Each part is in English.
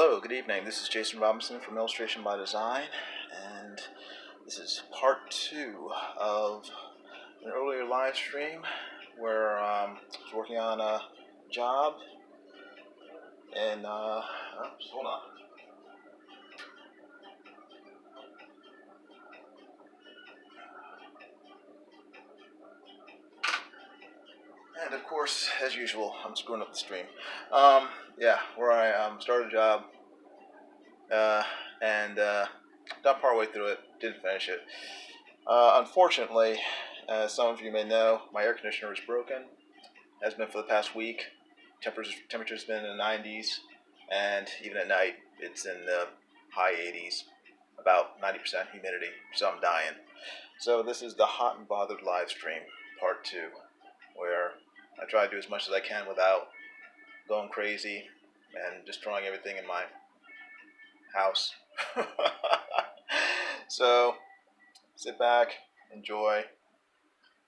Hello, good evening. This is Jason Robinson from Illustration by Design, and this is part 2 of an earlier live stream where I was working on a job, and hold on. And of course, as usual, I'm screwing up the stream. Where I started a job and got partway through it, didn't finish it. Unfortunately, as some of you may know, my air conditioner is broken. Has been for the past week. Temperature's been in the 90s, and even at night it's in the high 80s, about 90% humidity, so I'm dying. So this is the Hot and Bothered live stream, part 2, where I try to do as much as I can without going crazy and destroying everything in my house. So sit back, enjoy,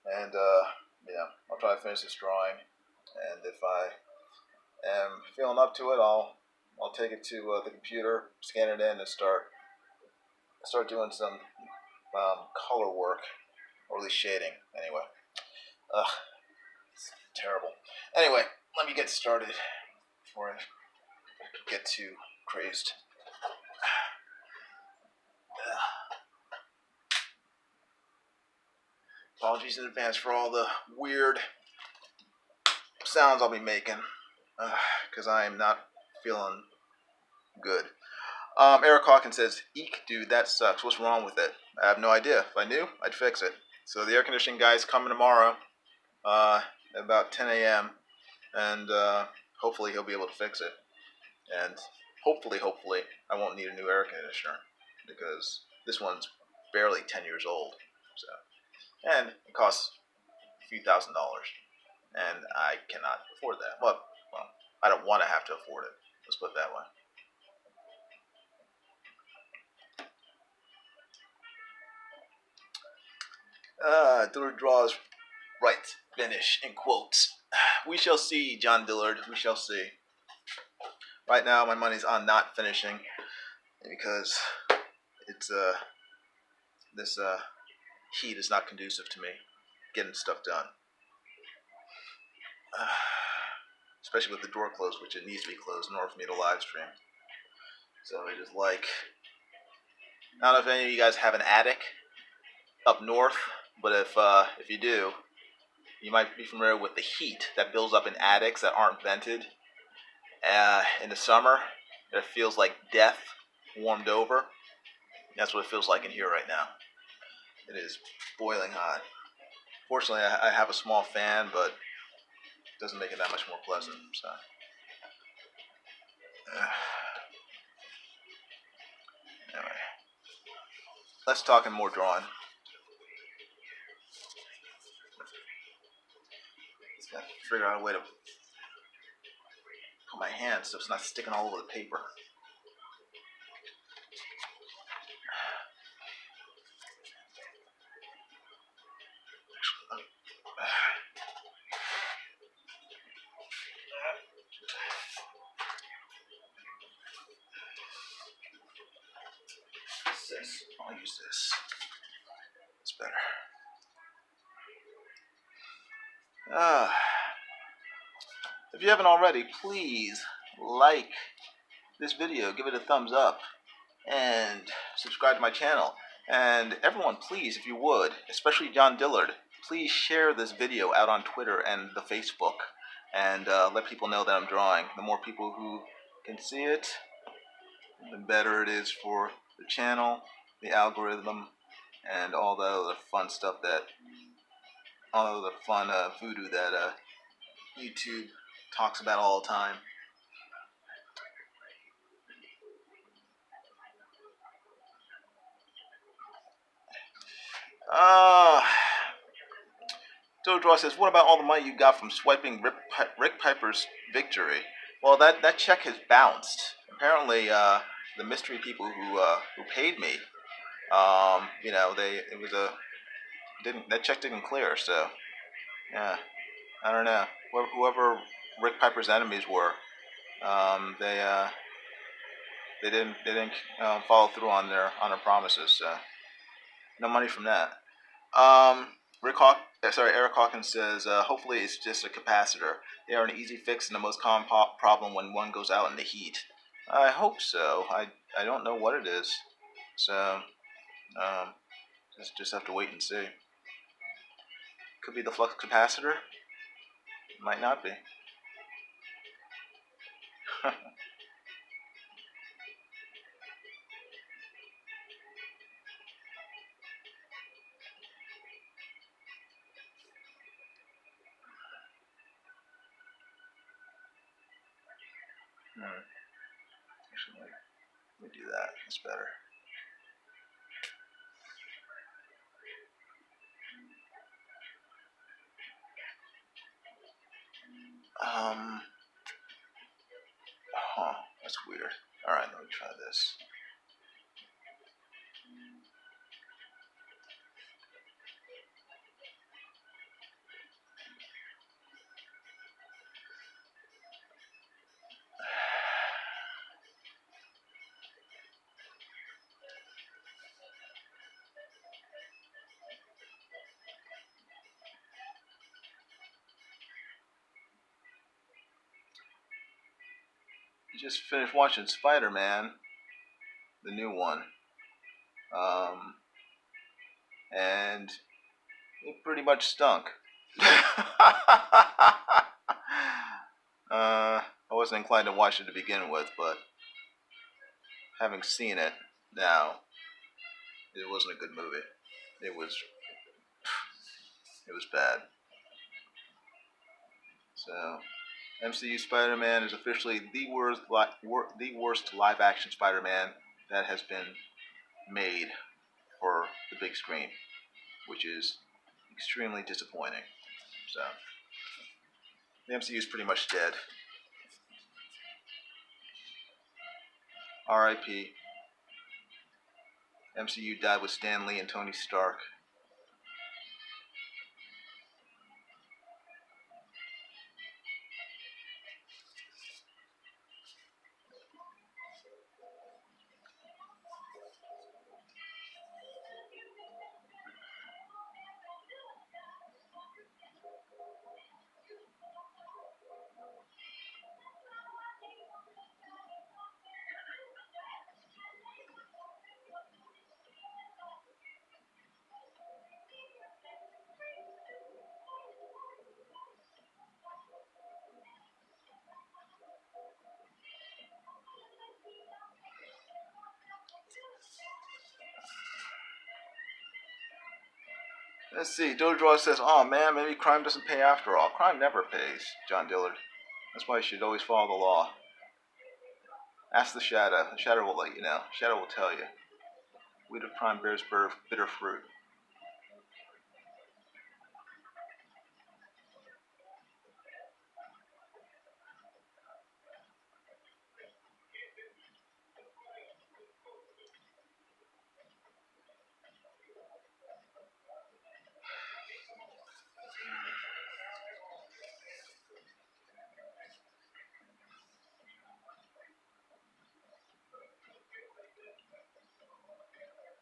and I'll try to finish this drawing. And if I am feeling up to it, I'll take it to the computer, scan it in, and start doing some color work, or at least shading. Anyway, it's terrible. Anyway, let me get started before I get too crazed. Apologies in advance for all the weird sounds I'll be making, because I am not feeling good. Eric Hawkins says, "Eek, dude, that sucks. What's wrong with it?" I have no idea. If I knew, I'd fix it. So the air conditioning guy's coming tomorrow, at about 10 a.m. and hopefully he'll be able to fix it. And hopefully, I won't need a new air conditioner, because this one's barely 10 years old. So, and it costs a few $1,000s, and I cannot afford that. Well, I don't want to have to afford it. Let's put it that way. Dillard draws right finish in quotes. We shall see, John Dillard. We shall see. Right now, my money's on not finishing, because it's this heat is not conducive to me getting stuff done. Especially with the door closed, which it needs to be closed in order for me to live stream. So it is like, I don't know if any of you guys have an attic up north, but if you do, you might be familiar with the heat that builds up in attics that aren't vented. In the summer, it feels like death warmed over. That's what it feels like in here right now. It is boiling hot. Fortunately, I have a small fan, but it doesn't make it that much more pleasant. So, anyway, let's talk and more drawing. Just gotta figure out a way to put my hand so it's not sticking all over the paper. I'll use this. It's better. If you haven't already, please like this video, give it a thumbs up, and subscribe to my channel. And everyone, please, if you would, especially John Dillard, please share this video out on Twitter and the Facebook, and let people know that I'm drawing. The more people who can see it, the better it is for the channel, the algorithm, and all the other fun stuff all the fun voodoo that YouTube talks about all the time. Dodraw says, "What about all the money you got from swiping Rick Piper's victory?" Well, that check has bounced. Apparently, the mystery people who paid me, that check didn't clear. So, yeah, I don't know. Whoever Rick Piper's enemies were, they They didn't follow through on their promises. So no money from that. Eric Hawkins says, hopefully it's just a capacitor. They are an easy fix and the most common problem when one goes out in the heat. I hope so. I don't know what it is. So, just have to wait and see. Could be the flux capacitor. Might not be. Actually, let me do that. That's better. That's weird. All right, let me try this. I just finished watching Spider-Man, the new one, and it pretty much stunk. I wasn't inclined to watch it to begin with, but having seen it now, it wasn't a good movie. It was bad. So, MCU Spider-Man is officially the worst live-action Spider-Man that has been made for the big screen, which is extremely disappointing. So, the MCU is pretty much dead. R.I.P. MCU died with Stan Lee and Tony Stark. Let's see. Dodraw says, "Oh man, maybe crime doesn't pay after all." Crime never pays, John Dillard. That's why you should always follow the law. Ask the Shadow. The Shadow will let you know. Shadow will tell you. Weed of crime bears bitter fruit.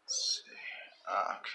Let's see. Okay.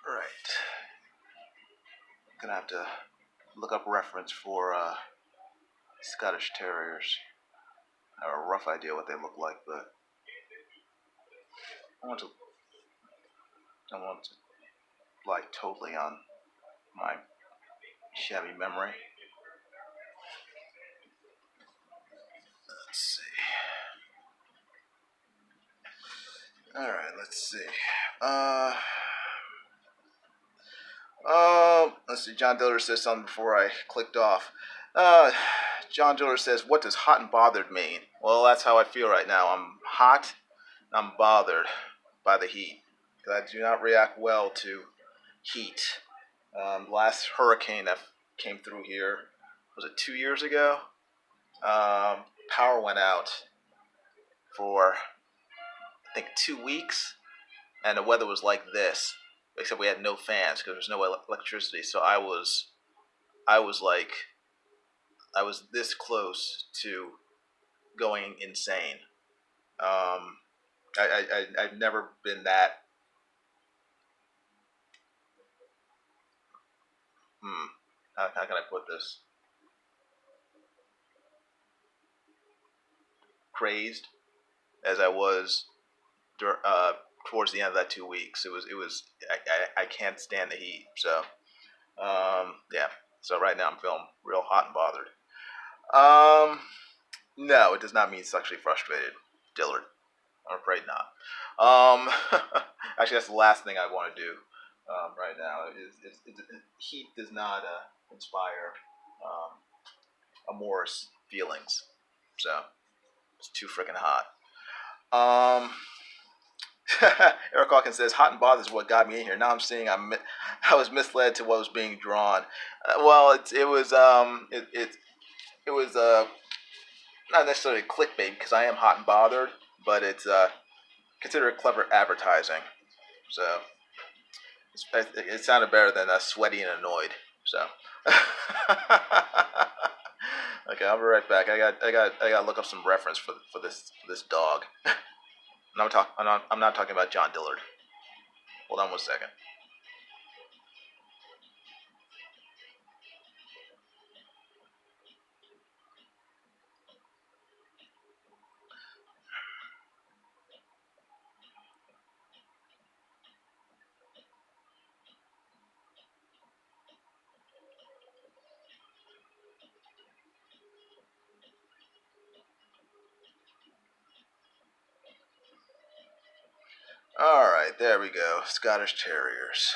Right. Gonna have to look up reference for Scottish Terriers. I have a rough idea what they look like, but I don't want to rely totally on my shabby memory. Let's see. Alright, let's see. Let's see. John Diller says something before I clicked off. John Diller says, what does hot and bothered mean? Well, that's how I feel right now. I'm hot and I'm bothered by the heat. I do not react well to heat. Last hurricane that came through here, was it 2 years ago? Power went out for, I think, 2 weeks, and the weather was like this, except we had no fans because there's no electricity. So I was this close to going insane. I've never been that. How can I put this? Crazed as I was towards the end of that 2 weeks. It was I can't stand the heat. So yeah. So right now I'm feeling real hot and bothered. No, it does not mean sexually frustrated, Dillard. I'm afraid not. Actually, that's the last thing I want to do right now. Heat does not inspire amorous feelings. So it's too freaking hot. Eric Hawkins says, hot and bothered is what got me in here. Now I'm seeing I was misled to what was being drawn. Well, it was not necessarily clickbait because I am hot and bothered, but it's considered clever advertising. So it sounded better than sweaty and annoyed. So okay, I'll be right back. I got to look up some reference for this dog. I'm not talking about John Dillard. Hold on 1 second. Alright, there we go. Scottish Terriers.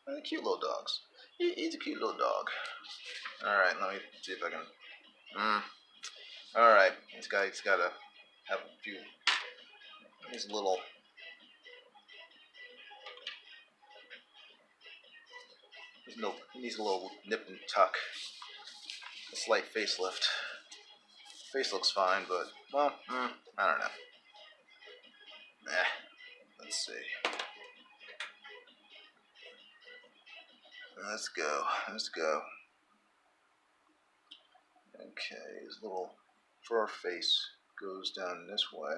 They're cute little dogs. He's a cute little dog. Alright, let me see if I can... Alright, he's got to have a few... He's a little... He needs a little nip and tuck. A slight facelift. Face looks fine, but, well, I don't know. Let's see. Let's go. Okay, his little fur face goes down this way,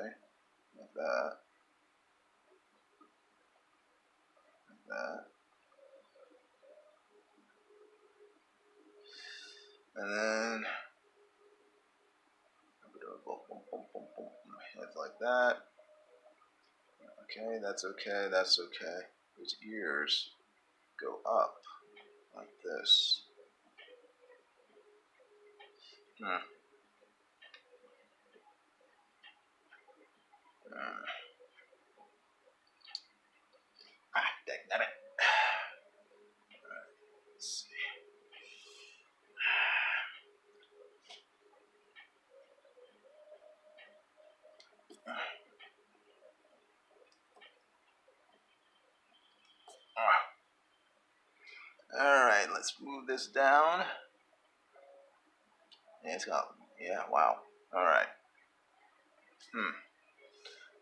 like that. Like that. And then head like that. Okay, that's okay. His ears go up like this. Dang it. Let's see. Alright, let's move this down. Yeah, it's got, yeah, wow. Alright.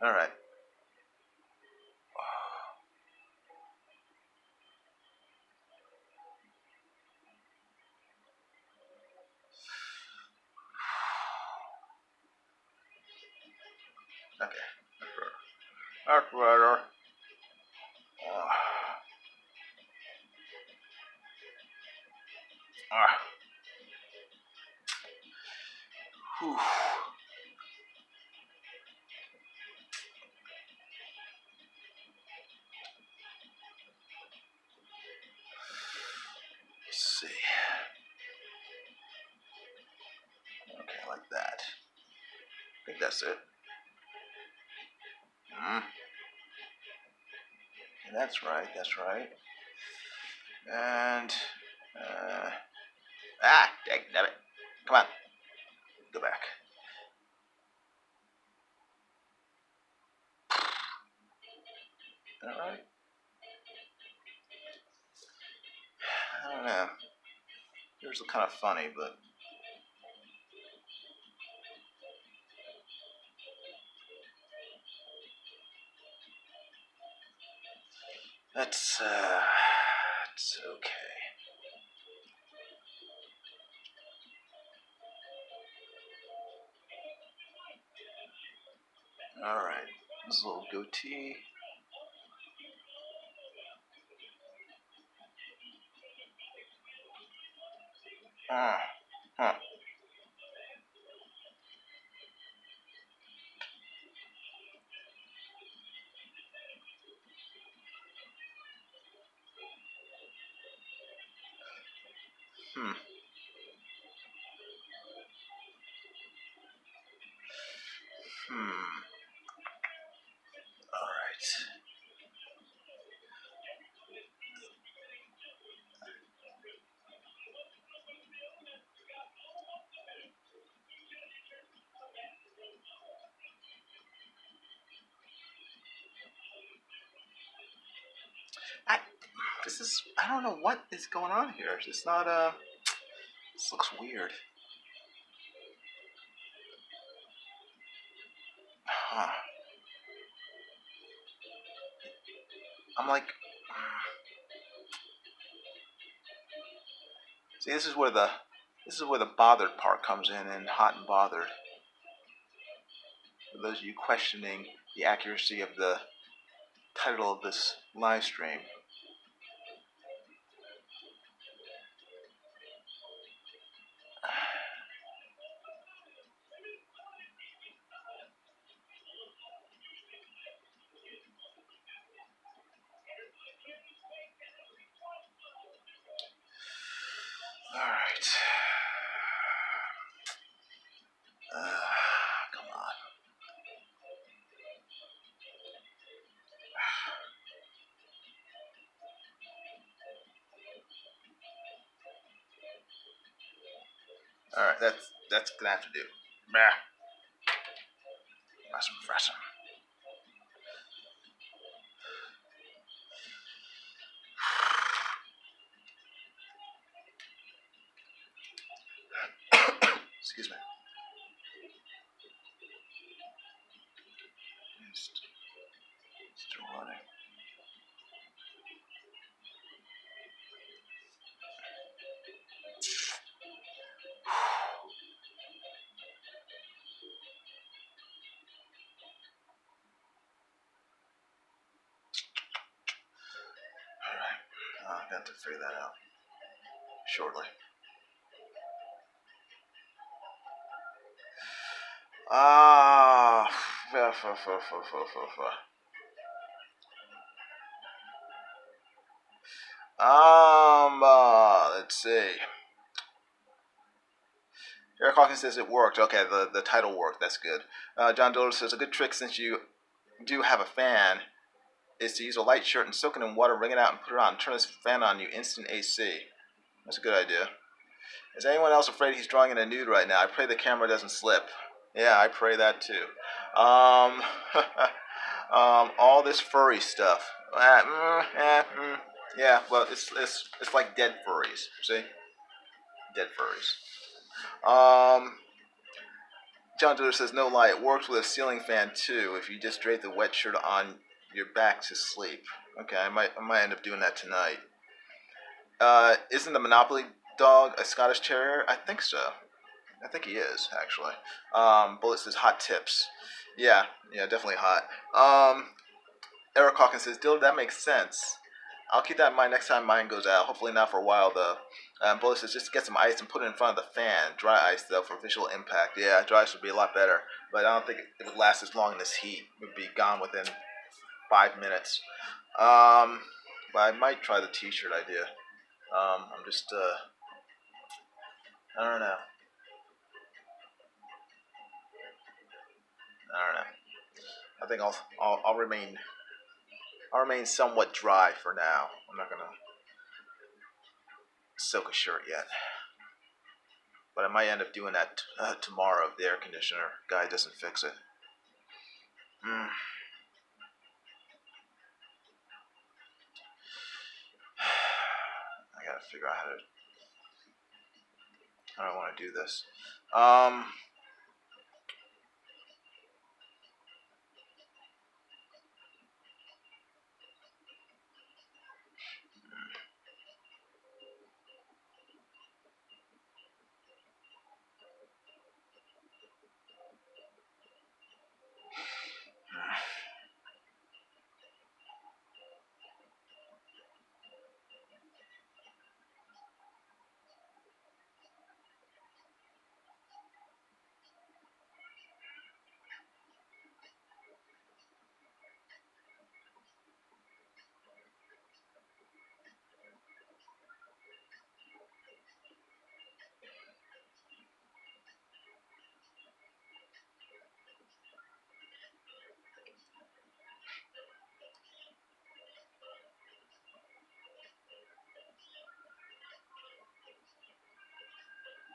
Alright. Okay. That's better. Whew. Let's see. Okay, like that. I think that's it. And that's right. That's right. And dang it! Come on, go back. All right. I don't know. Yours look kind of funny, but that's it's okay. All right. This little goatee. Huh. Hmm. Hmm. All right. I don't know what is going on here. It's not this looks weird. Huh. I'm like, see, this is where the bothered part comes in hot and bothered. For those of you questioning the accuracy of the title of this live stream. All right. Come on. All right, that's gonna have to do. Fresh. Excuse me. Still running. All right. I've got to figure that out shortly. Let's see. Eric Hawkins says it worked. Okay, the title worked. That's good. John Doler says a good trick, since you do have a fan, is to use a light shirt and soak it in water, wring it out, and put it on. Turn this fan on, you instant AC. That's a good idea. Is anyone else afraid he's drawing in a nude right now? I pray the camera doesn't slip. Yeah, I pray that too. All this furry stuff. Yeah, well, it's like dead furries. See, dead furries. John Doodle says, no lie, it works with a ceiling fan too. If you just drape the wet shirt on your back to sleep. Okay, I might end up doing that tonight. Isn't the Monopoly dog a Scottish Terrier? I think so. I think he is, actually. Bullet says hot tips. Yeah, definitely hot. Eric Hawkins says, Dylan, that makes sense. I'll keep that in mind next time mine goes out. Hopefully not for a while though. Bullet says just get some ice and put it in front of the fan. Dry ice though for visual impact. Yeah, dry ice would be a lot better, but I don't think it would last as long in this heat. It would be gone within 5 minutes. But I might try the T-shirt idea. I'm just I don't know. I don't know. I think I'll remain somewhat dry for now. I'm not gonna soak a shirt yet, but I might end up doing that tomorrow if the air conditioner guy doesn't fix it. I gotta figure out how I want to do this.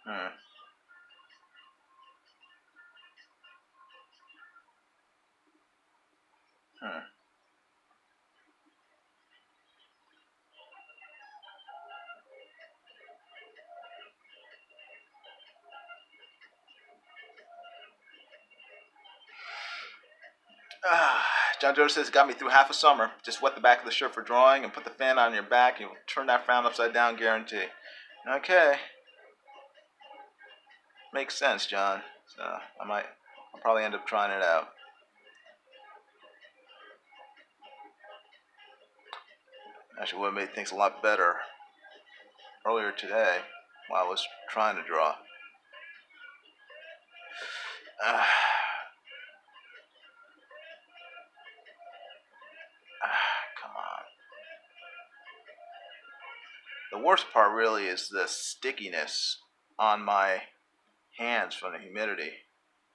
Hmm. Hmm. John Joe says, got me through half a summer. Just wet the back of the shirt for drawing and put the fan on your back. You'll turn that frown upside down, guarantee. Okay. Makes sense, John. So I'll probably end up trying it out. Actually, what made things a lot better earlier today while I was trying to draw. Come on. The worst part really is the stickiness on my hands from the humidity.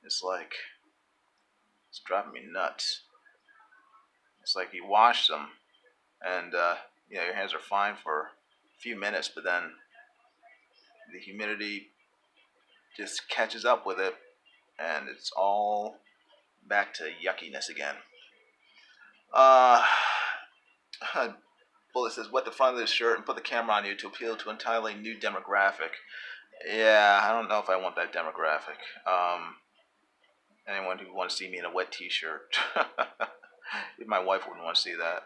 It's like, it's driving me nuts. It's like you wash them and your hands are fine for a few minutes, but then the humidity just catches up with it and it's all back to yuckiness again. Bullet says, wet the front of this shirt and put the camera on you to appeal to an entirely new demographic. Yeah, I don't know if I want that demographic. Anyone who wants to see me in a wet t-shirt. My wife wouldn't want to see that.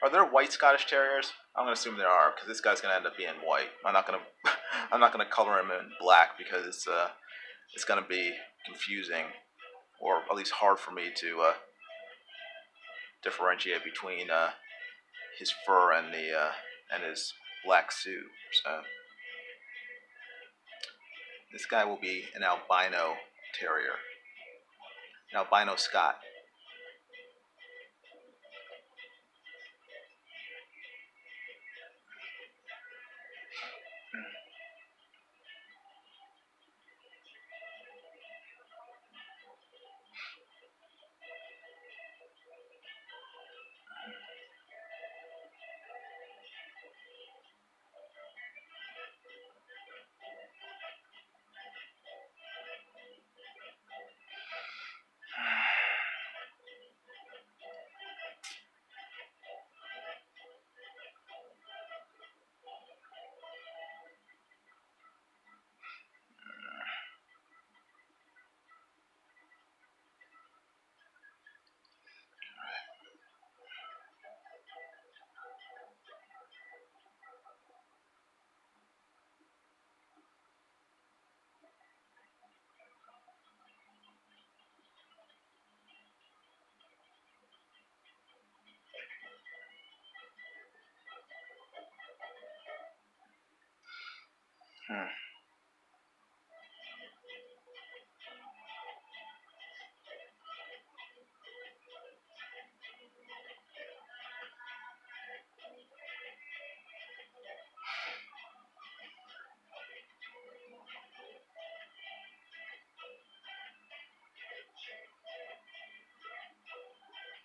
Are there white Scottish Terriers? I'm gonna assume there are, because this guy's gonna end up being white. I'm not gonna color him in black because it's gonna be confusing, or at least hard for me to differentiate between his fur and his black suit. So this guy will be an albino terrier, an albino Scot. Hmm.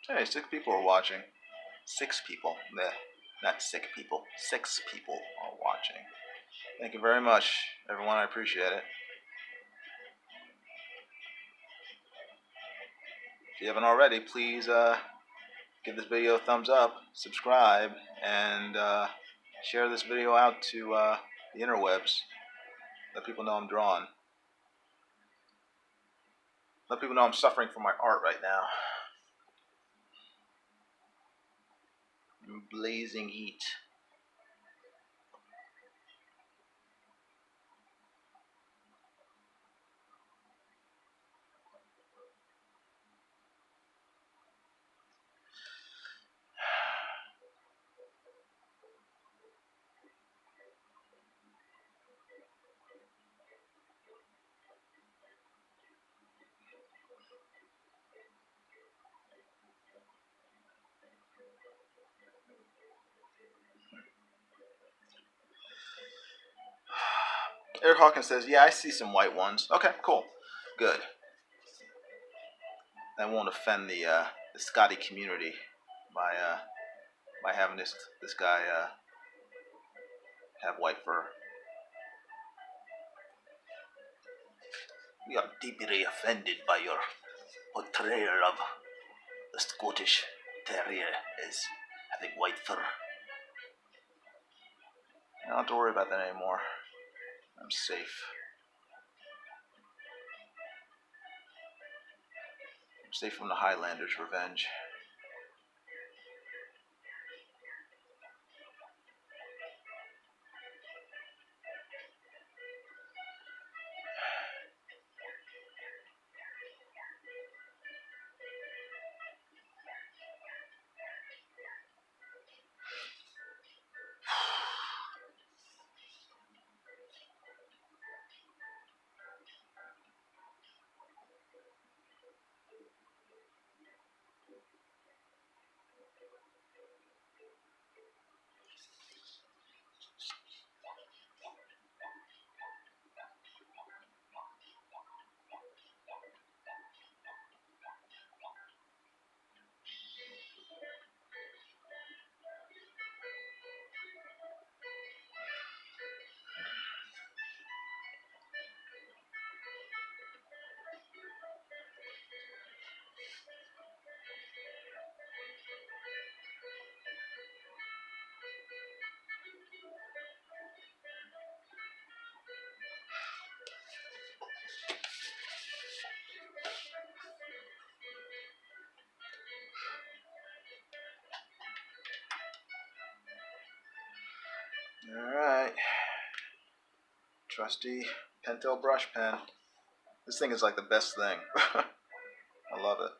Hey, 6 people are watching. 6 people. Meh. Not sick people. 6 people are watching. Thank you very much, everyone. I appreciate it. If you haven't already, please give this video a thumbs up, subscribe, and share this video out to the interwebs. Let people know I'm drawn. Let people know I'm suffering from my art right now. Blazing heat. Eric Hawkins says, yeah, I see some white ones. Okay, cool. Good. That won't offend the Scotty community by having this guy have white fur. We are deeply offended by your portrayal of the Scottish Terrier as having white fur. I don't have to worry about that anymore. I'm safe. I'm safe from the Highlanders' revenge. Alright. Trusty Pentel brush pen. This thing is like the best thing. I love it.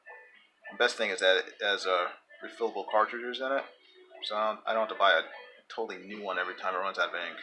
The best thing is that it has refillable cartridges in it, so I don't have to buy a totally new one every time it runs out of ink.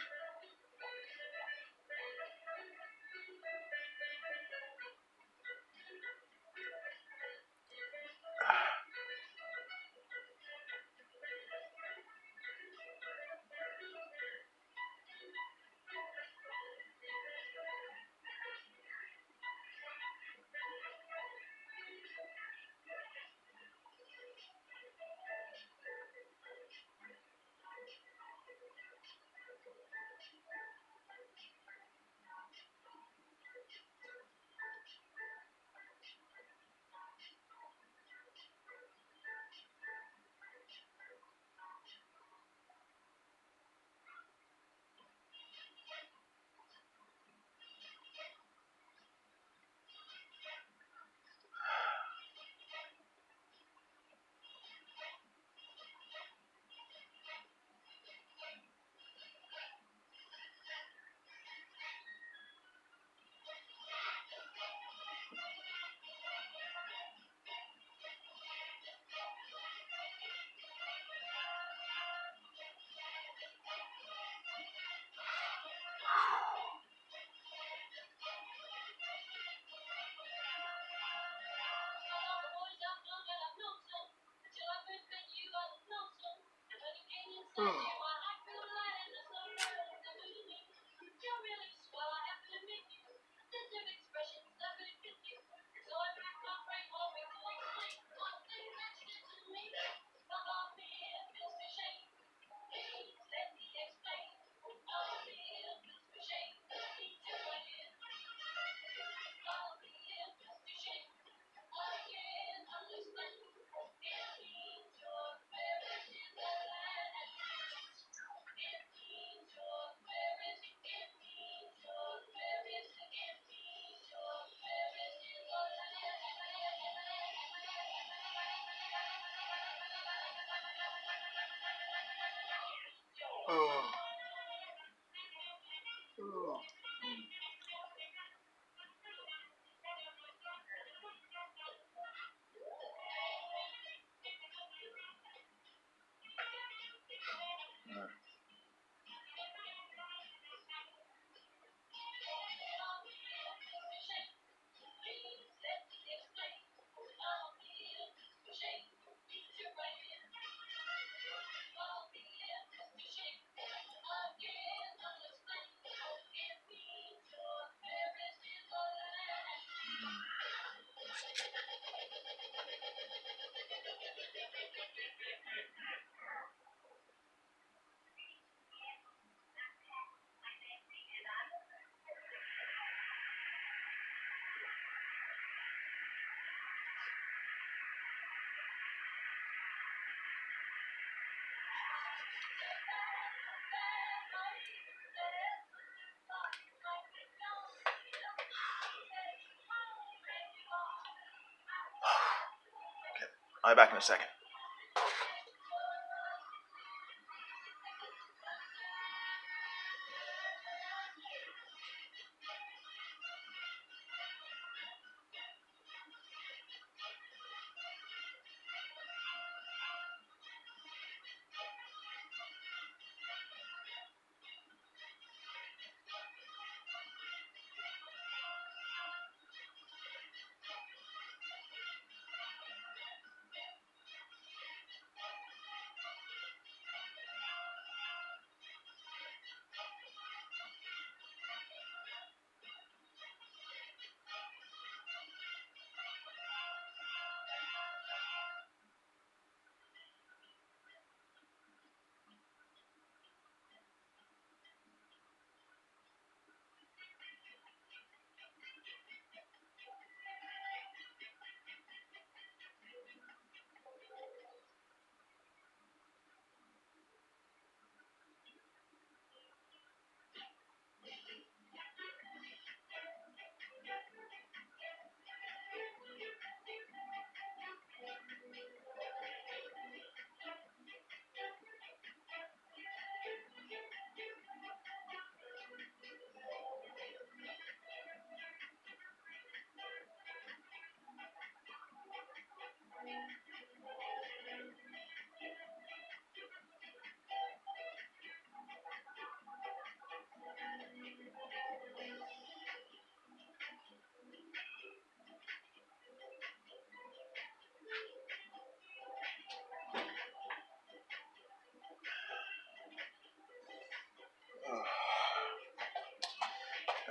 I'll be back in a second.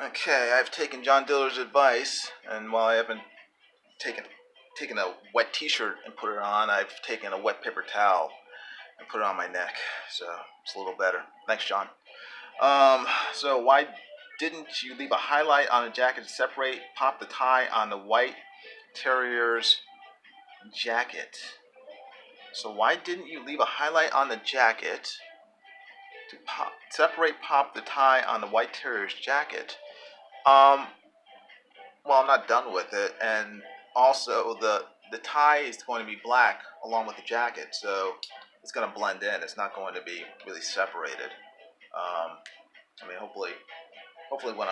Okay, I've taken John Diller's advice, and while I haven't taken a wet T-shirt and put it on, I've taken a wet paper towel and put it on my neck, so it's a little better. Thanks, John. So why didn't you leave a highlight on the jacket to separate? Pop the tie on the white terrier's jacket. So why didn't you leave a highlight on the jacket to pop the tie on the white terrier's jacket? Well, I'm not done with it, and also the tie is going to be black along with the jacket, so it's going to blend in. It's not going to be really separated. I mean, hopefully when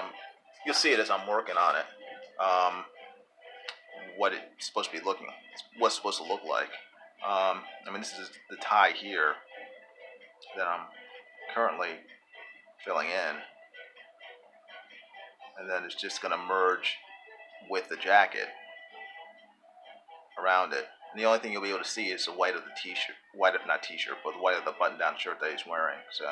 you'll see it as I'm working on it. What it's supposed to be what's supposed to look like. I mean, this is the tie here that I'm currently filling in, and then it's just going to merge with the jacket around it. And the only thing you'll be able to see is the white of the t-shirt, not t-shirt, but the white of the button-down shirt that he's wearing. So.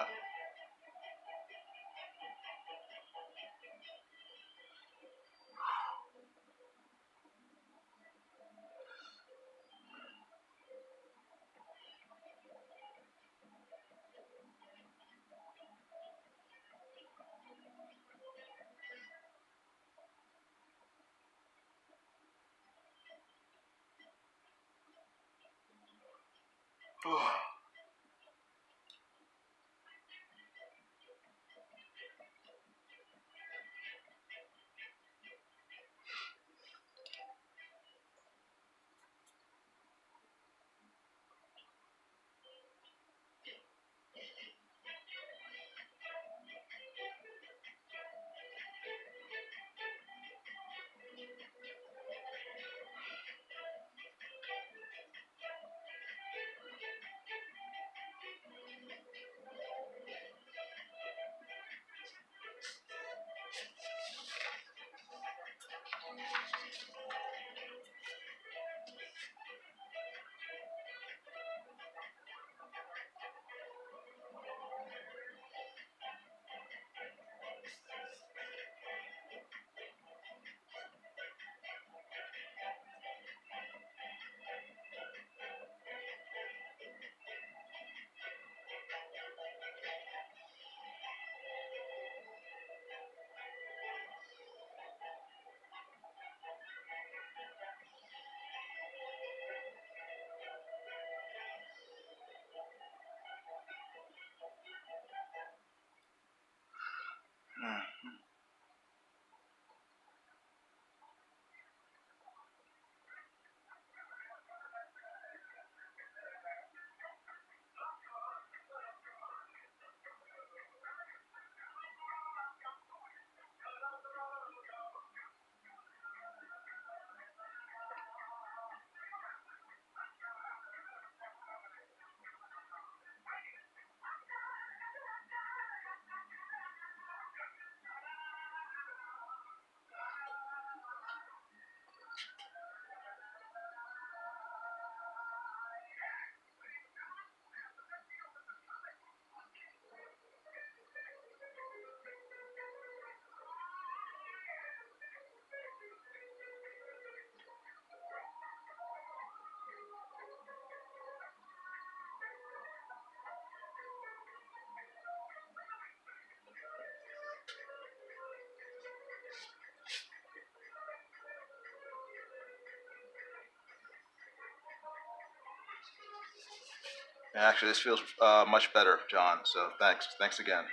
Actually, this feels much better, John. So thanks again.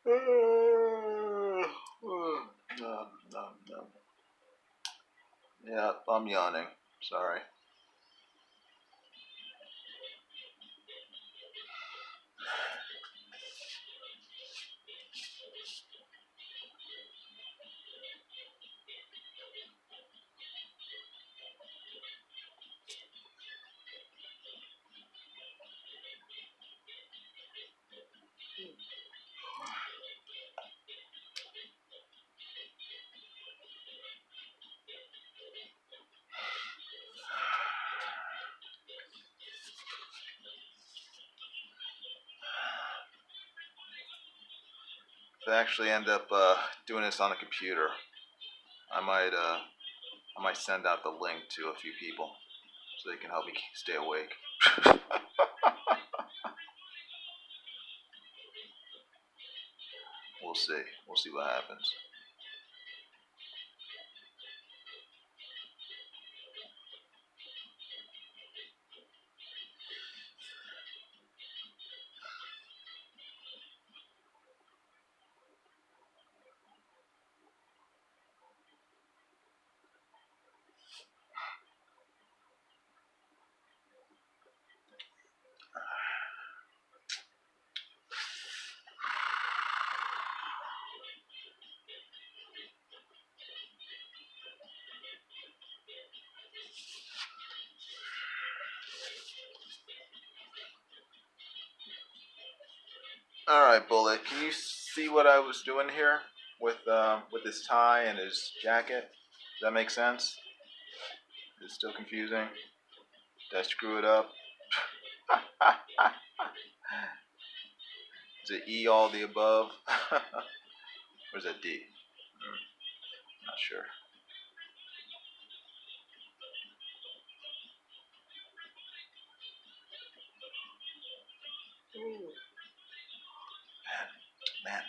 No. Yeah, I'm yawning. Sorry. If I actually end up doing this on a computer, I might send out the link to a few people so they can help me stay awake. We'll see. We'll see what happens. Alright, Bullet, can you see what I was doing here with his tie and his jacket? Does that make sense? Is it still confusing? Did I screw it up? Is it E all the above? Or is it D? Not sure. Man.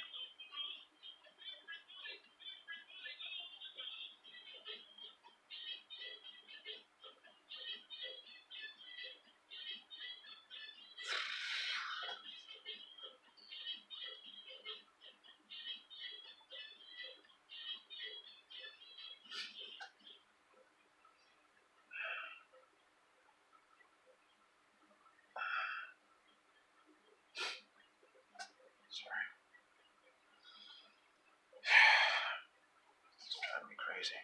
Sorry. It's driving me crazy.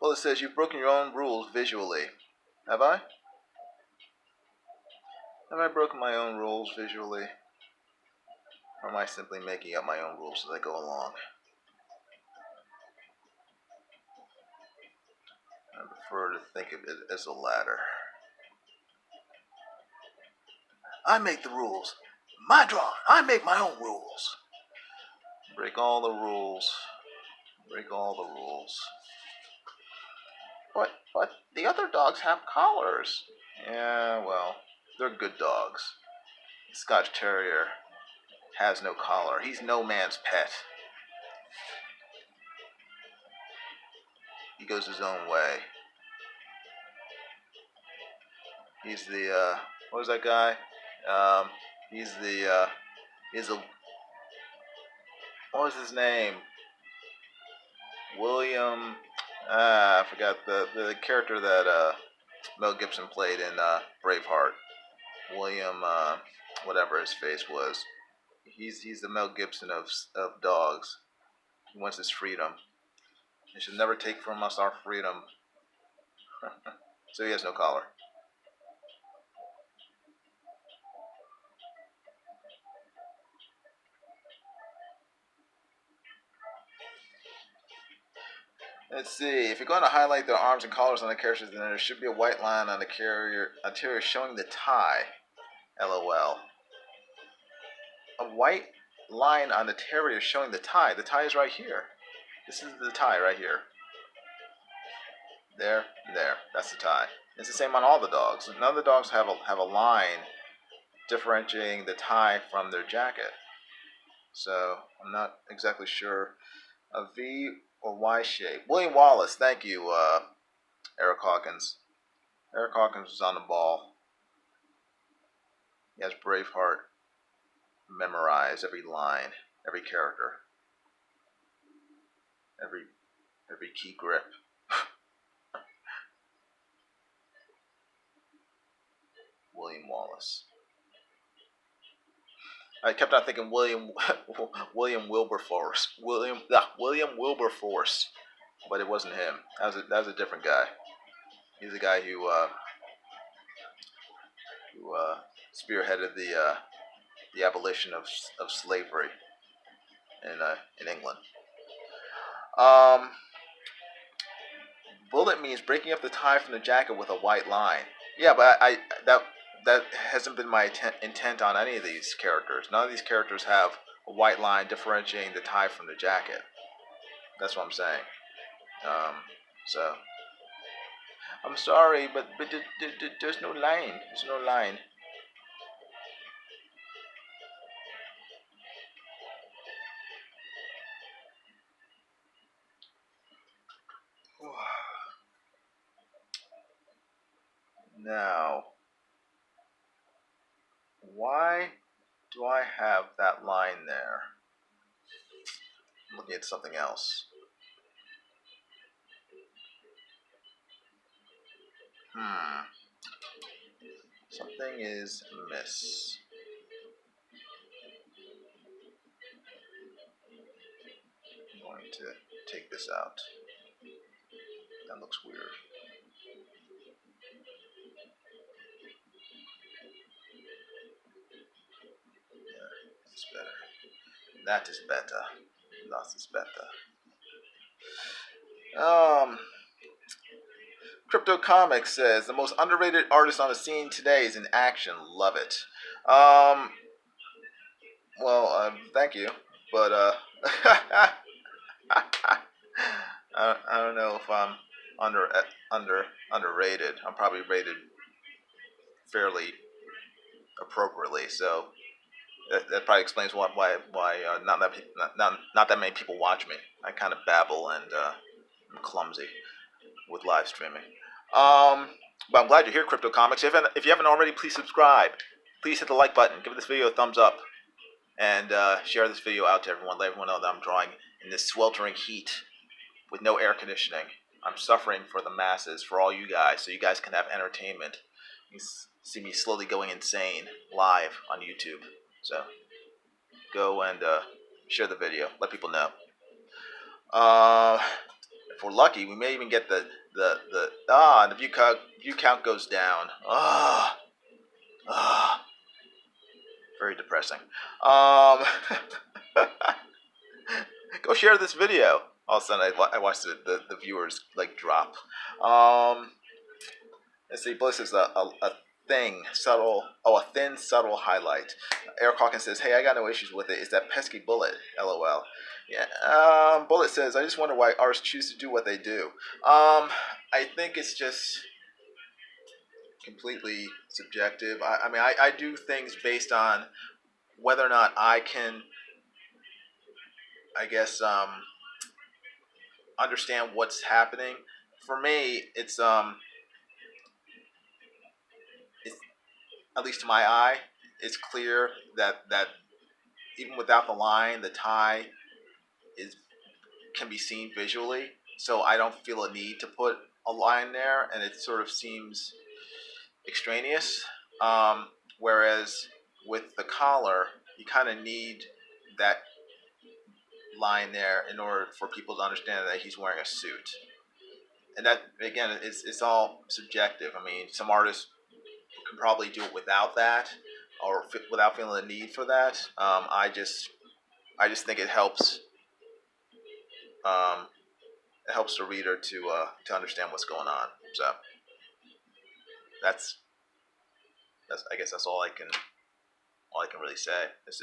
Well, it says you've broken your own rules visually. Have I? Have I broken my own rules visually? Or am I simply making up my own rules as I go along? I prefer to think of it as a ladder. I make the rules. My drawing. I make my own rules. Break all the rules. Break all the rules. But the other dogs have collars. Yeah, well, they're good dogs. The Scotch Terrier has no collar. He's no man's pet. He goes his own way. He's the, what was that guy? He's the, what was his name? William, I forgot the character that, Mel Gibson played in, Braveheart. William, whatever his face was. He's the Mel Gibson of dogs. He wants his freedom. They should never take from us our freedom. So he has no collar. Let's see. If you're going to highlight the arms and collars on the characters, then there should be a white line on the interior showing the tie. LOL. A white line on the terrier showing the tie. The tie is right here. This is the tie right here. There, there. That's the tie. It's the same on all the dogs. None of the dogs have a line differentiating the tie from their jacket. So I'm not exactly sure. A V or Y shape. William Wallace, thank you, Eric Hawkins. Eric Hawkins was on the ball. He has Braveheart memorized, every line, every character, every key grip. William Wallace. I kept on thinking William Wilberforce. William Wilberforce, but it wasn't him. That was a different guy. He's the guy who spearheaded the abolition of slavery in England. Bullet means breaking up the tie from the jacket with a white line. Yeah, but that hasn't been my intent on any of these characters. None of these characters have a white line differentiating the tie from the jacket. That's what I'm saying. So I'm sorry, but there's no line. There's no line. Now, why do I have that line there? I'm looking at something else. Something is amiss. I'm going to take this out. That looks weird. Yeah, that's better. That is better. That is better. Crypto Comics says the most underrated artist on the scene today is in action. Love it. Thank you, but I don't know if I'm underrated. I'm probably rated fairly appropriately, so that probably explains why not that many people watch me. I kind of babble and I'm clumsy with live streaming. But I'm glad you're here, Crypto Comics. If you haven't already, please subscribe. Please hit the like button. Give this video a thumbs up. And share this video out to everyone. Let everyone know that I'm drawing in this sweltering heat with no air conditioning. I'm suffering for the masses, for all you guys, so you guys can have entertainment. You see me slowly going insane live on YouTube. So go and share the video. Let people know. If we're lucky, we may even get the view count goes down. Very depressing. Go share this video. All of a sudden, I watched the viewers like drop. Let's see. Bliss is a thin subtle highlight. Eric Hawkins says, "Hey, I got no issues with it. It's that pesky Bullet. LOL." Yeah. Bullet says, "I just wonder why artists choose to do what they do." I think it's just completely subjective. I mean, I do things based on whether or not I can, I guess, understand what's happening. For me, it's at least to my eye, it's clear that even without the line, the tie can be seen visually. So I don't feel a need to put a line there, and it sort of seems extraneous. Whereas with the collar, you kind of need that line there in order for people to understand that he's wearing a suit. And that, again, it's all subjective. I mean, some artists can probably do it without that, or without feeling the need for that. I just think it helps. It helps the reader to understand what's going on. So that's I guess that's all I can really say. It's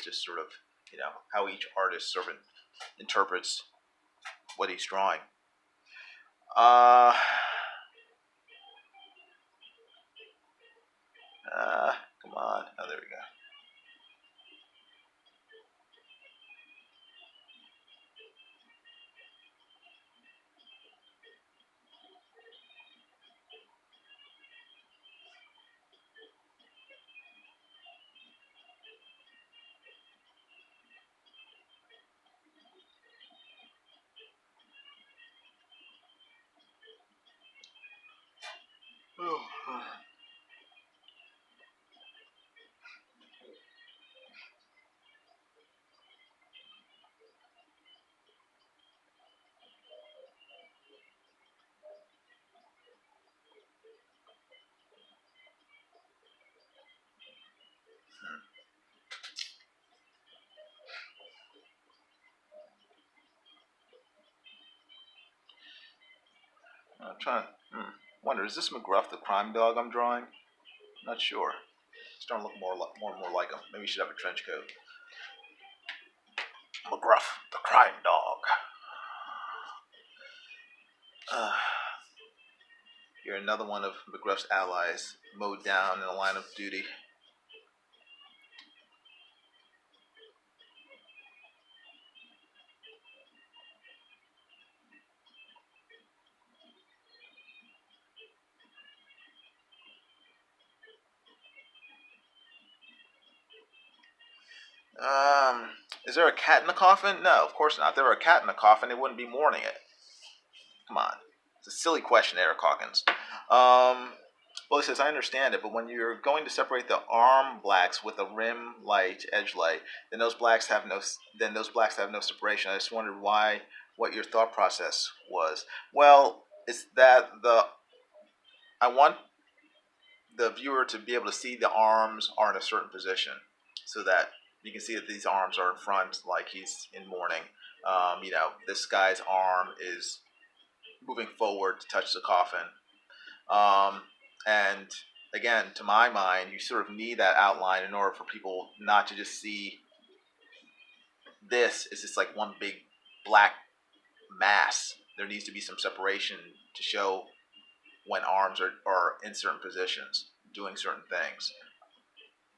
just sort of, you know, how each artist sort of interprets what he's drawing. Come on. Oh, there we go. I'm trying. Wonder, is this McGruff, the crime dog I'm drawing? Not sure. It's starting to look more and more like him. Maybe he should have a trench coat. McGruff, the crime dog. You're another one of McGruff's allies, mowed down in the line of duty. Is there a cat in the coffin? No, of course not. If there were a cat in the coffin, they wouldn't be mourning it. Come on. It's a silly question, Eric Hawkins. Well, he says, I understand it, but when you're going to separate the arm blacks with a rim light, edge light, then those blacks have no separation. I just wondered what your thought process was. Well, it's that I want the viewer to be able to see the arms are in a certain position, so that you can see that these arms are in front, like he's in mourning. This guy's arm is moving forward to touch the coffin. And again, to my mind, you sort of need that outline in order for people not to just see this as just like one big black mass. There needs to be some separation to show when arms are in certain positions, doing certain things.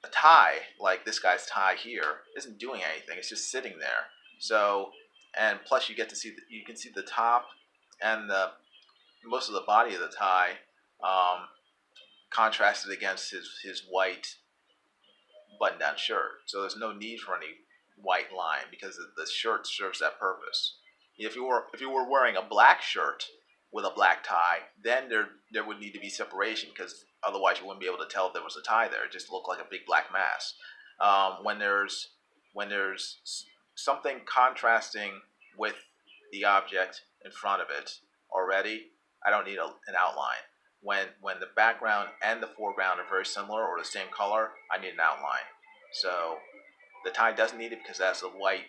A tie, like this guy's tie here, isn't doing anything. It's just sitting there. So, and plus you get to see you can see the top and most of the body of the tie, contrasted against his white button-down shirt. So there's no need for any white line because the shirt serves that purpose. If you were wearing a black shirt with a black tie, then there would need to be separation, because otherwise you wouldn't be able to tell if there was a tie there. It just looked like a big black mass. When there's something contrasting with the object in front of it already, I don't need an outline. When the background and the foreground are very similar or the same color, I need an outline. So the tie doesn't need it because that's the white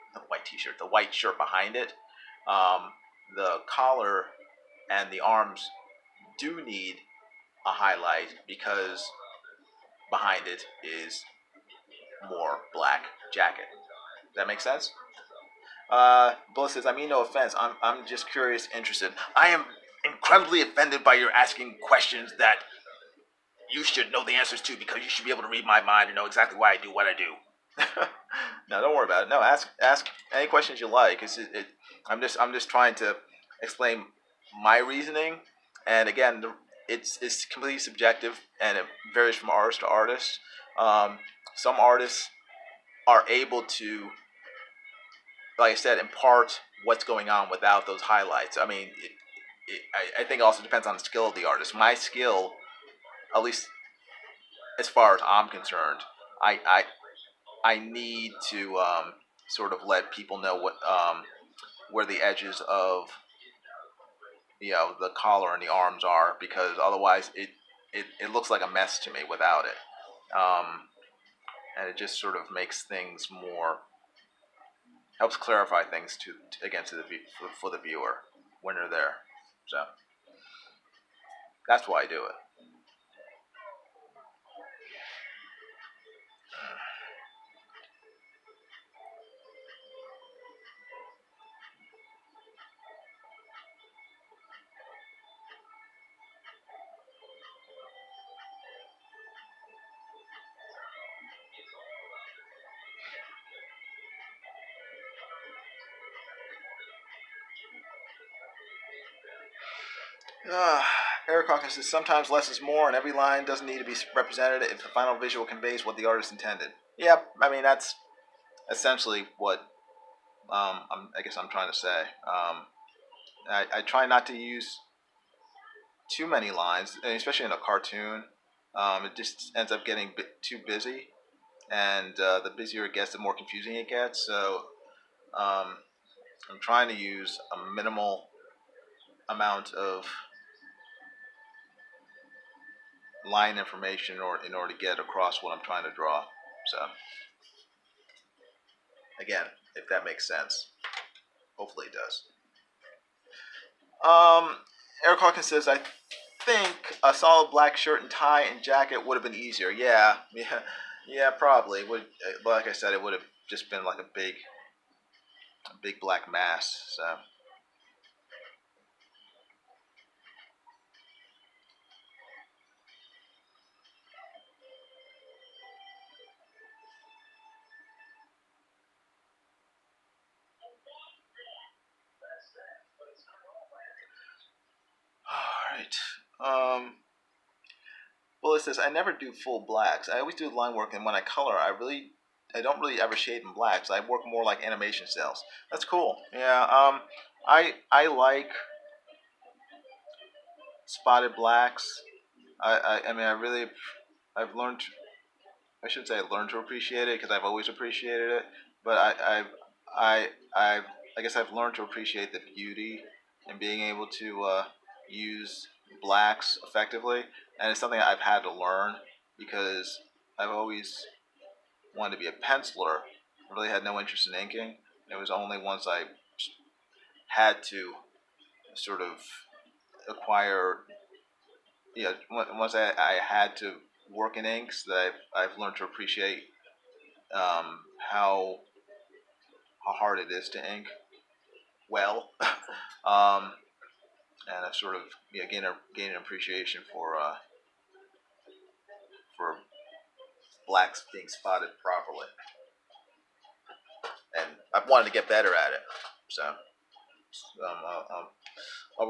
the white shirt behind it. The collar and the arms do need a highlight because behind it is more black jacket. Does that make sense? Bullet says, I mean no offense. I'm just curious, interested. I am incredibly offended by your asking questions that you should know the answers to, because you should be able to read my mind and know exactly why I do what I do. No, don't worry about it. No, ask any questions you like. I'm just trying to explain my reasoning, and again, it's completely subjective and it varies from artist to artist. Some artists are able to, like I said, impart what's going on without those highlights. I mean, I think it also depends on the skill of the artist. My skill, at least as far as I'm concerned, I need to sort of let people know where the edges of the collar and the arms are, because otherwise it looks like a mess to me without it, and it just sort of makes things helps clarify things for the viewer when they're there. So that's why I do it. Eric Hawkins says, sometimes less is more, and every line doesn't need to be represented if the final visual conveys what the artist intended. Yep, I mean, that's essentially what I guess I'm trying to say. I try not to use too many lines, especially in a cartoon. It just ends up getting too busy, and the busier it gets, the more confusing it gets. So I'm trying to use a minimal amount of line information in order to get across what I'm trying to draw. So again, if that makes sense, hopefully it does. Eric Hawkins says, I think a solid black shirt and tie and jacket would have been easier. Yeah, yeah, probably. Would, like I said, it would have just been like a big black mass. So. All right. Well, it says I never do full blacks. I always do line work, and when I color, I don't really ever shade in blacks. I work more like animation cells. That's cool. Yeah. I like spotted blacks. I mean, I've learned. I should say I learned to appreciate it because I've always appreciated it. But I I guess I've learned to appreciate the beauty in being able to use blacks effectively, and it's something I've had to learn because I've always wanted to be a penciler. I really had no interest in inking. It was only once I had to sort of acquire, once I had to work in inks that I've learned to appreciate how hard it is to ink well, and I've sort of gained an appreciation for blacks being spotted properly, and I've wanted to get better at it. So I'll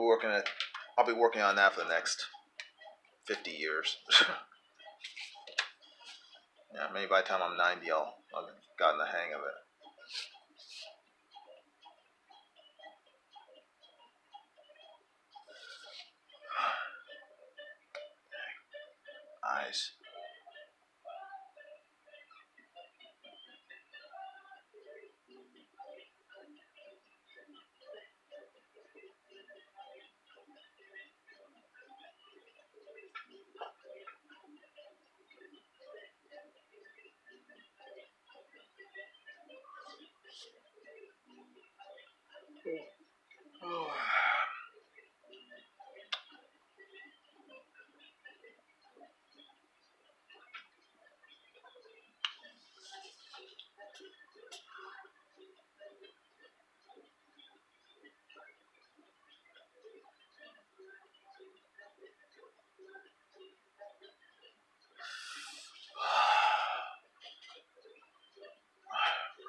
be working on that for the next 50 years. Yeah, maybe by the time I'm 90, I'll have gotten the hang of it. Eyes. Oh.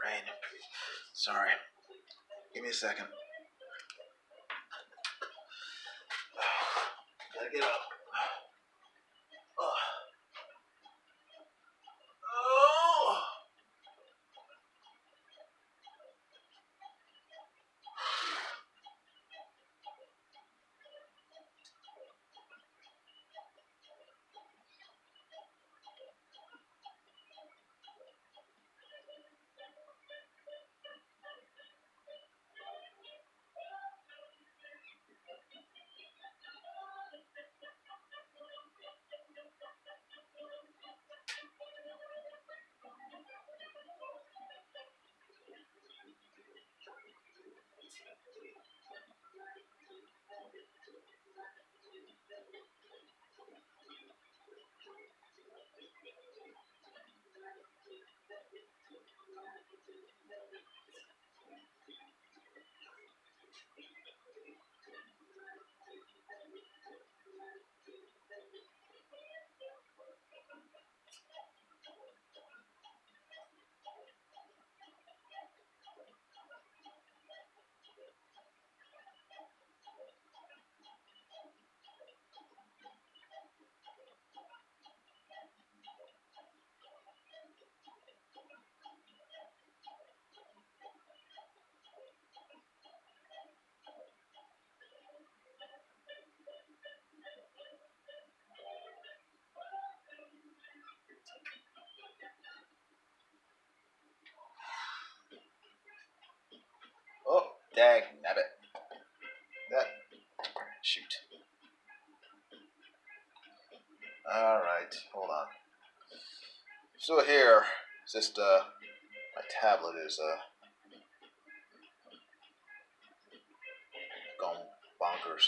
Rain. Sorry. Give me a second. Gotta get up. Oh. Oh, dag nabbit. That. Shoot. Alright, hold on. So here, it's just, my tablet is, going bonkers.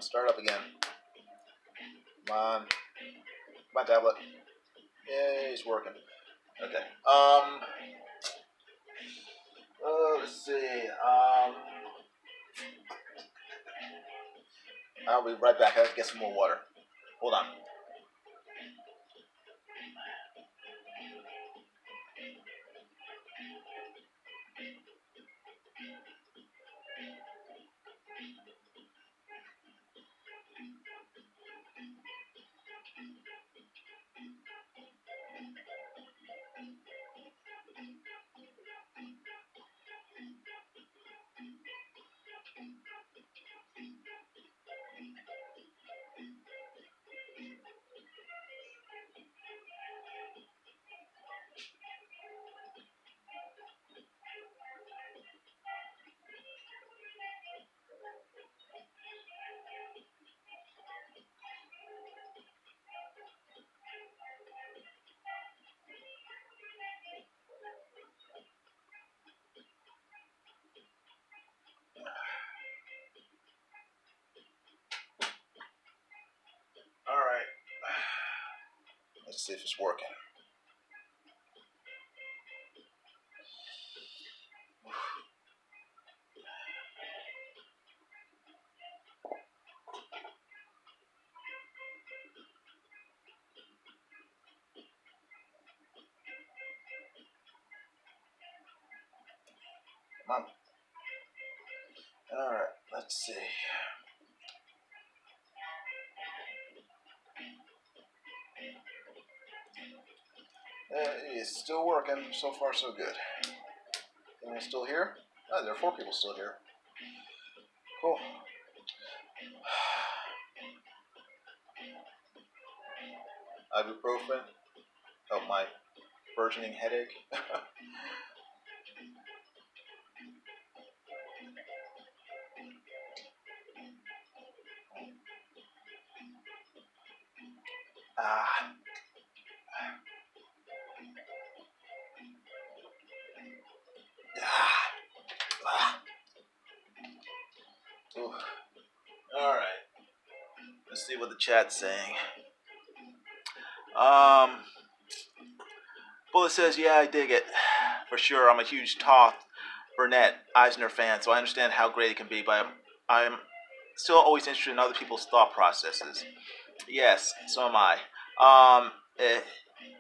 start up again. Come on. Come on, tablet. Yay, it's working. Okay. Let's see. I'll be right back. I have to get some more water. Hold on. All right. Let's see if it's working. Come on. All right. Let's see. It's still working. So far, so good. Anyone still here? Oh, there are 4 people still here. Cool. Ibuprofen. Help my burgeoning headache. Ah. Ooh. All right. Let's see what the chat's saying. Bullet says, yeah, I dig it. For sure, I'm a huge Toth Burnett Eisner fan, so I understand how great it can be, but I'm still always interested in other people's thought processes. Yes, so am I.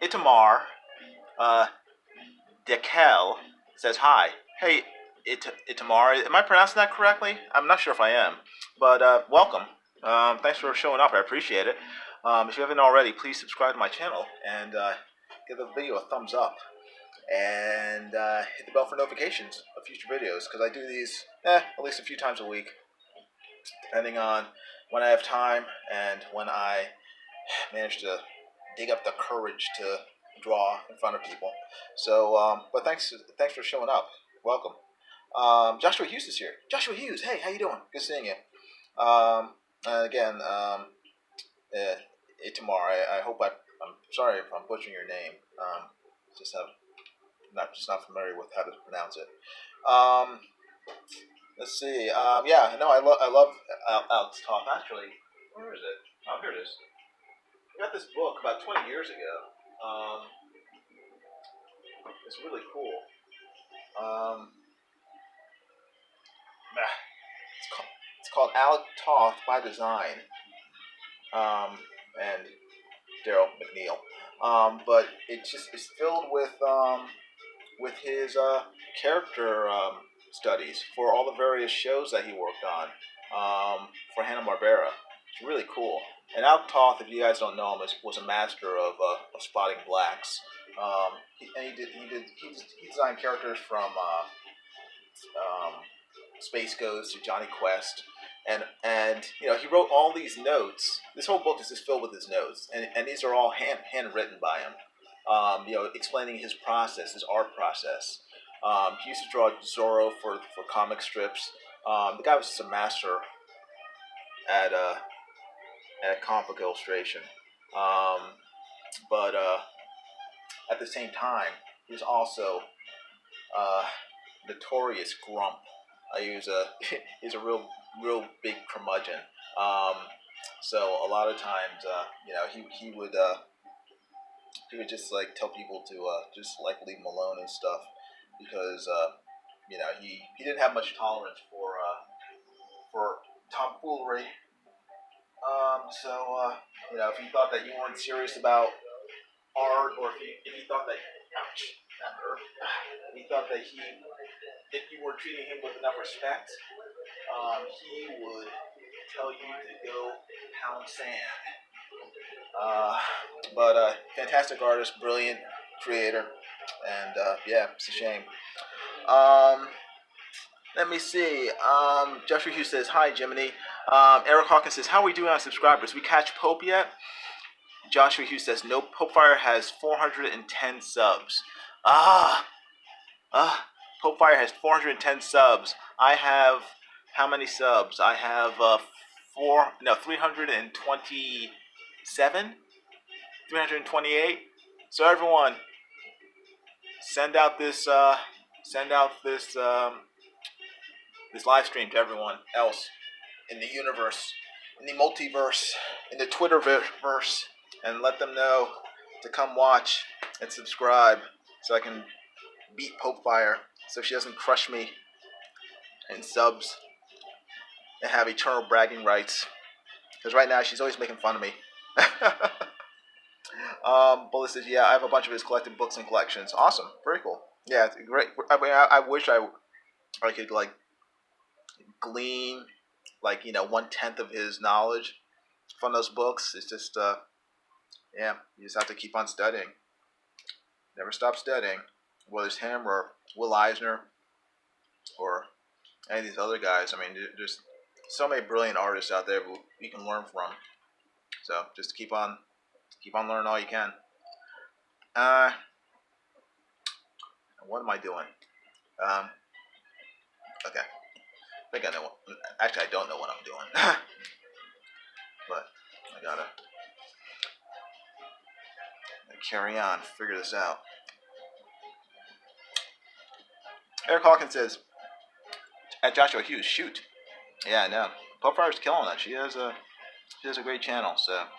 Itamar Dekel says, hi. Hey, Itamar, am I pronouncing that correctly? I'm not sure if I am, but welcome. Thanks for showing up. I appreciate it. If you haven't already, please subscribe to my channel and give the video a thumbs up. And hit the bell for notifications of future videos, because I do these at least a few times a week, depending on when I have time and when I manage to dig up the courage to draw in front of people. So, but thanks for showing up. Welcome. Joshua Hughes is here. Joshua Hughes, hey, how you doing? Good seeing you. Again, Itamar, I hope I'm sorry if I'm butchering your name. Just not familiar with how to pronounce it. Let's see. Yeah, no, I love Alex Toth. Actually, where is it? Oh, here it is. I got this book about 20 years ago. It's really cool. It's called Alex Toth by Design, and Daryl McNeil. But it's filled with his character studies for all the various shows that he worked on for Hanna-Barbera. It's really cool. And Alex Toth, if you guys don't know him, was a master of spotting blacks. He designed characters from Space Ghost to Johnny Quest, and you know, he wrote all these notes. This whole book is just filled with his notes, and these are all handwritten by him. You know, explaining his process, his art process. He used to draw Zorro for comic strips. The guy was just a master at comic book illustration. But at the same time, he was also notorious grump. He's a real big curmudgeon. So a lot of times, he would just like tell people to just like leave him alone and stuff because he didn't have much tolerance for tomfoolery. If he thought that you weren't serious about art, or if he thought that, ouch, that hurt. He thought that if you were treating him with enough respect, he would tell you to go pound sand. But fantastic artist, brilliant creator, and yeah, it's a shame. Let me see. Joshua Hughes says, "Hi, Jiminy." Eric Hawkins says, "How are we doing on subscribers? We catch Pope yet?" Joshua Hughes says, "No, Popefire has 410 subs." Ah, Popefire has 410 subs. I have how many subs? I have 327, 328. So everyone, send out this this live stream to everyone else in the universe, in the multiverse, in the Twitterverse, and let them know to come watch and subscribe so I can beat Popefire so she doesn't crush me in subs and have eternal bragging rights. Because right now she's always making fun of me. Bullet says, "Yeah, I have a bunch of his collected books and collections." Awesome, very cool. Yeah, it's great. I mean, I wish I could like glean 1/10 of his knowledge from those books. It's just yeah, you just have to keep on studying. Never stop studying. Whether it's him or Will Eisner or any of these other guys. I mean, there's so many brilliant artists out there who we can learn from. So just keep on learning all you can. What am I doing? Okay. I think I know. Actually, I don't know what I'm doing. But I gotta carry on, figure this out. Eric Hawkins says, at Joshua Hughes, shoot. Yeah, I know. Popefire's killing it. She has a great channel, so.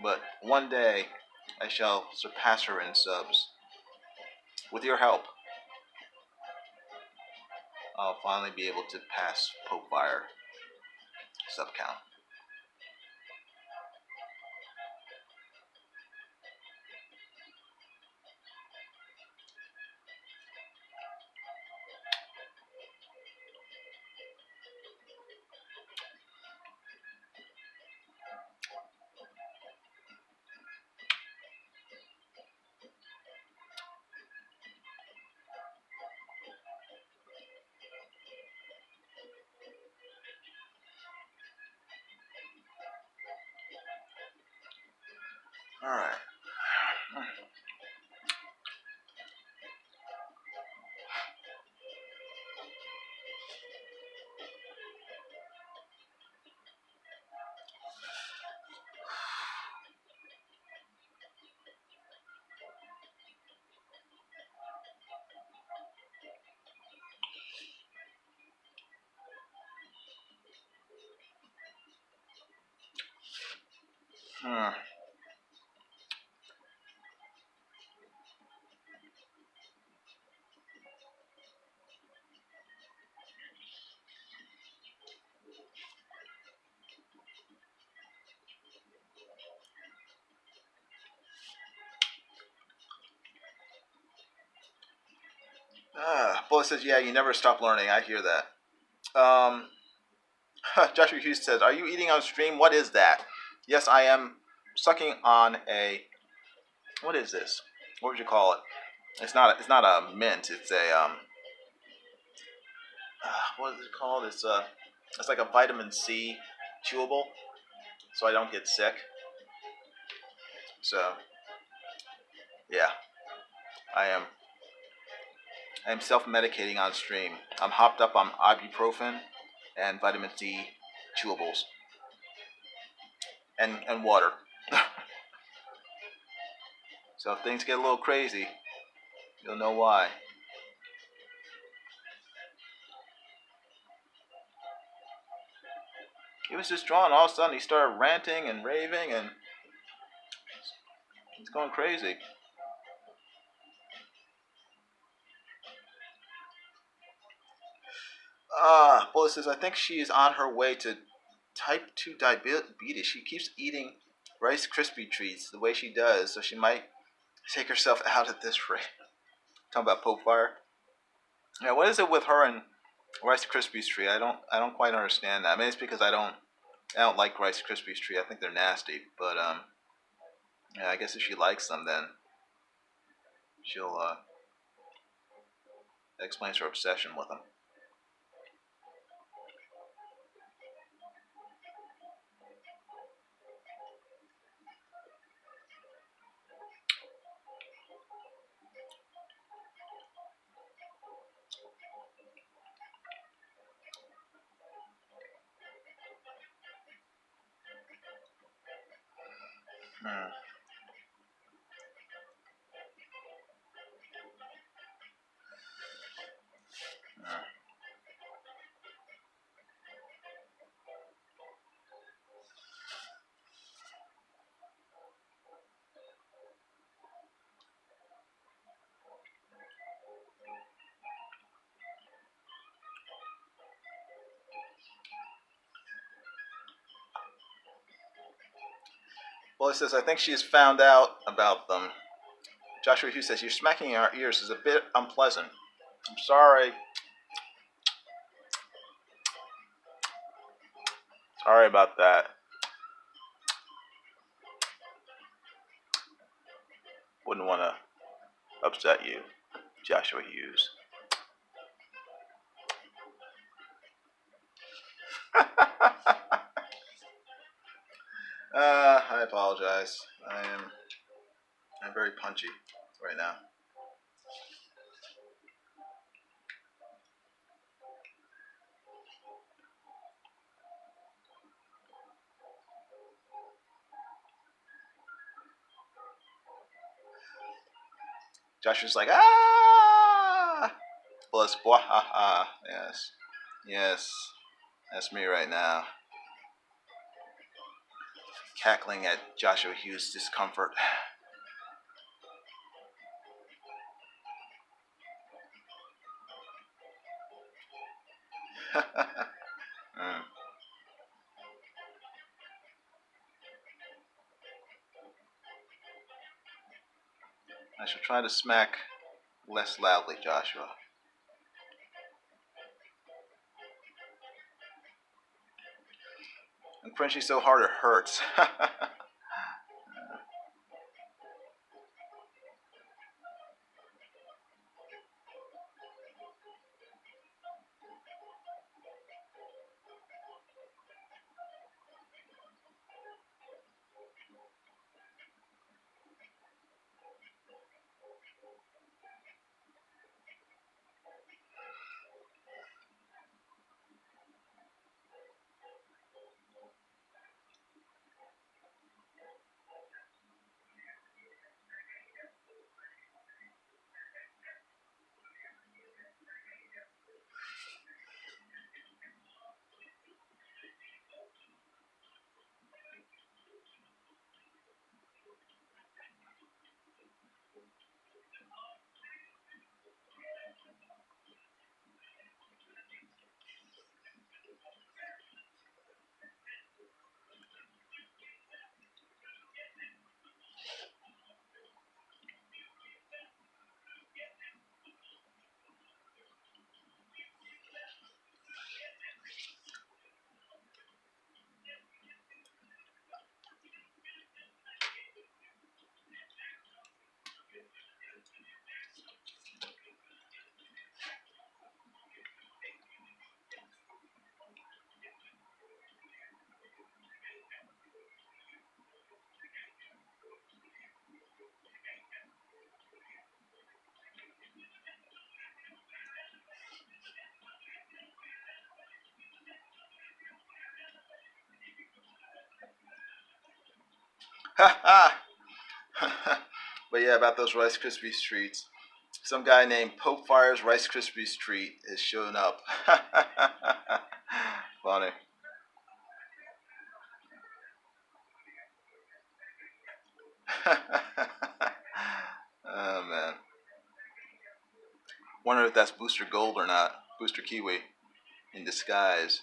But one day, I shall surpass her in subs. With your help, I'll finally be able to pass Popefire sub count. Alright. Bullet says, "Yeah, you never stop learning." I hear that. Joshua Hughes says, "Are you eating on stream? What is that?" Yes, I am sucking on a. What is this? What would you call it? It's not a mint. It's a what is it called? It's like a vitamin C chewable, so I don't get sick. So yeah, I am self-medicating on stream. I'm hopped up on ibuprofen and vitamin C chewables and water. So if things get a little crazy, you'll know why. was just drawing. All of a sudden, he started ranting and raving, and he's going crazy. Bullet says, I think she is on her way to type 2 diabetes. She keeps eating Rice Krispie treats the way she does, so she might take herself out at this rate. Talking about Pope Fire. Yeah, what is it with her and Rice Krispies treat? I don't quite understand that. I mean, it's because I don't like Rice Krispies treat. I think they're nasty. But yeah, I guess if she likes them, then she'll that explains her obsession with them. Hmm. Well, he says, I think she has found out about them. Joshua Hughes says, you're smacking our ears is a bit unpleasant. I'm sorry. Sorry about that. Wouldn't want to upset you, Joshua Hughes. I apologize. I'm very punchy right now. Joshua's like, ah! Plus, bwahaha. Yes. Yes. That's me right now. Cackling at Joshua Hughes' discomfort. I should try to smack less loudly, Joshua. I'm crunching so hard it hurts. But yeah, about those Rice Krispies treats. Some guy named Pope Fire's Rice Krispies treat is showing up. Funny. Oh man. Wonder if that's Booster Gold or not. Booster Kiwi in disguise.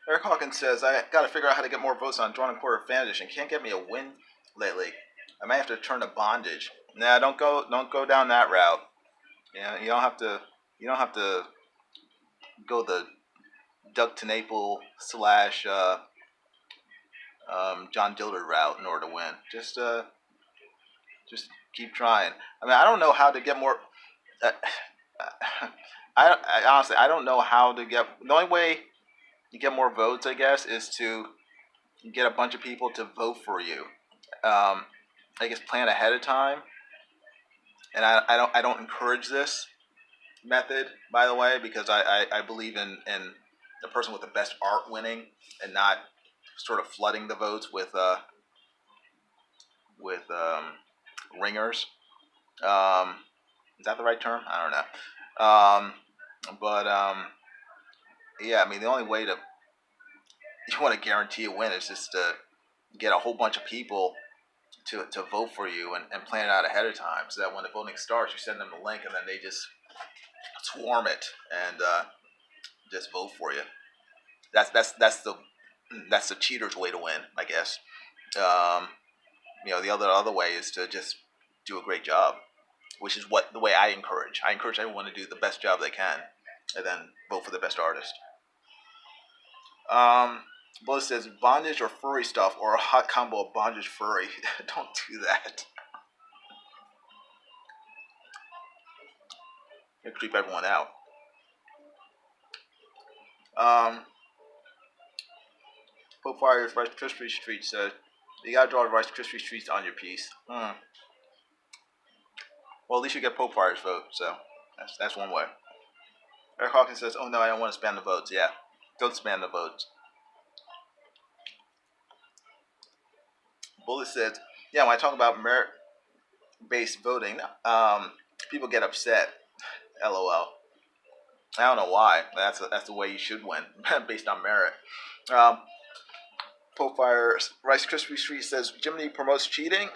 Eric Hawkins says, I got to figure out how to get more votes on Drawn and Quarter Fan Edition. Can't get me a win lately. I might have to turn to bondage. Nah, don't go down that route. Yeah, you don't have to go the Doug TeNapel slash John Dillard route in order to win. Just keep trying. I mean, I don't know how to get more. Uh, I honestly I don't know how to get. The only way you get more votes, I guess, is to get a bunch of people to vote for you. I guess plan ahead of time, and I don't encourage this method, by the way, because I believe in the person with the best art winning and not sort of flooding the votes with ringers. Is that the right term? I don't know. But yeah, I mean the only way to you want to guarantee a win is just to get a whole bunch of people to vote for you and plan it out ahead of time, so that when the voting starts, you send them the link and then they just swarm it and just vote for you. That's the cheater's way to win, I guess. The other way is to just do a great job, which is the way I encourage. I encourage everyone to do the best job they can, and then vote for the best artist. Bullet says bondage or furry stuff, or a hot combo of bondage furry. Don't do that. You creep everyone out. Pope Fire's Rice Krispie Street says you gotta draw the Rice Krispie Treats on your piece. Well, at least you get Pope Fire's vote, so that's one way. Eric Hawkins says, "Oh no, I don't want to spam the votes." Yeah, don't spam the votes. Bullet says, "Yeah, when I talk about merit-based voting, people get upset. LOL. I don't know why. That's the way you should win, based on merit." Pope Fire's Rice Krispie Street says, "Jiminy promotes cheating."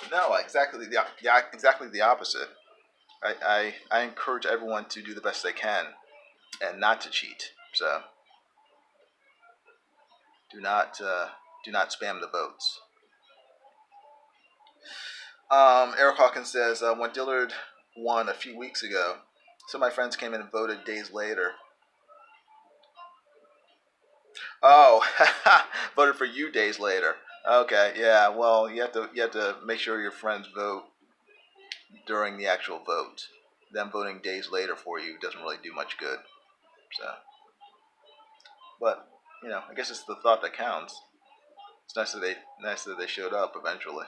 No, exactly the opposite. I encourage everyone to do the best they can and not to cheat. So do not spam the votes. Eric Hawkins says, when Dillard won a few weeks ago, some of my friends came in and voted days later. Oh, voted for you days later. Okay, yeah. Well, you have to make sure your friends vote during the actual vote. Them voting days later for you doesn't really do much good. So, but I guess it's the thought that counts. It's nice that they showed up eventually.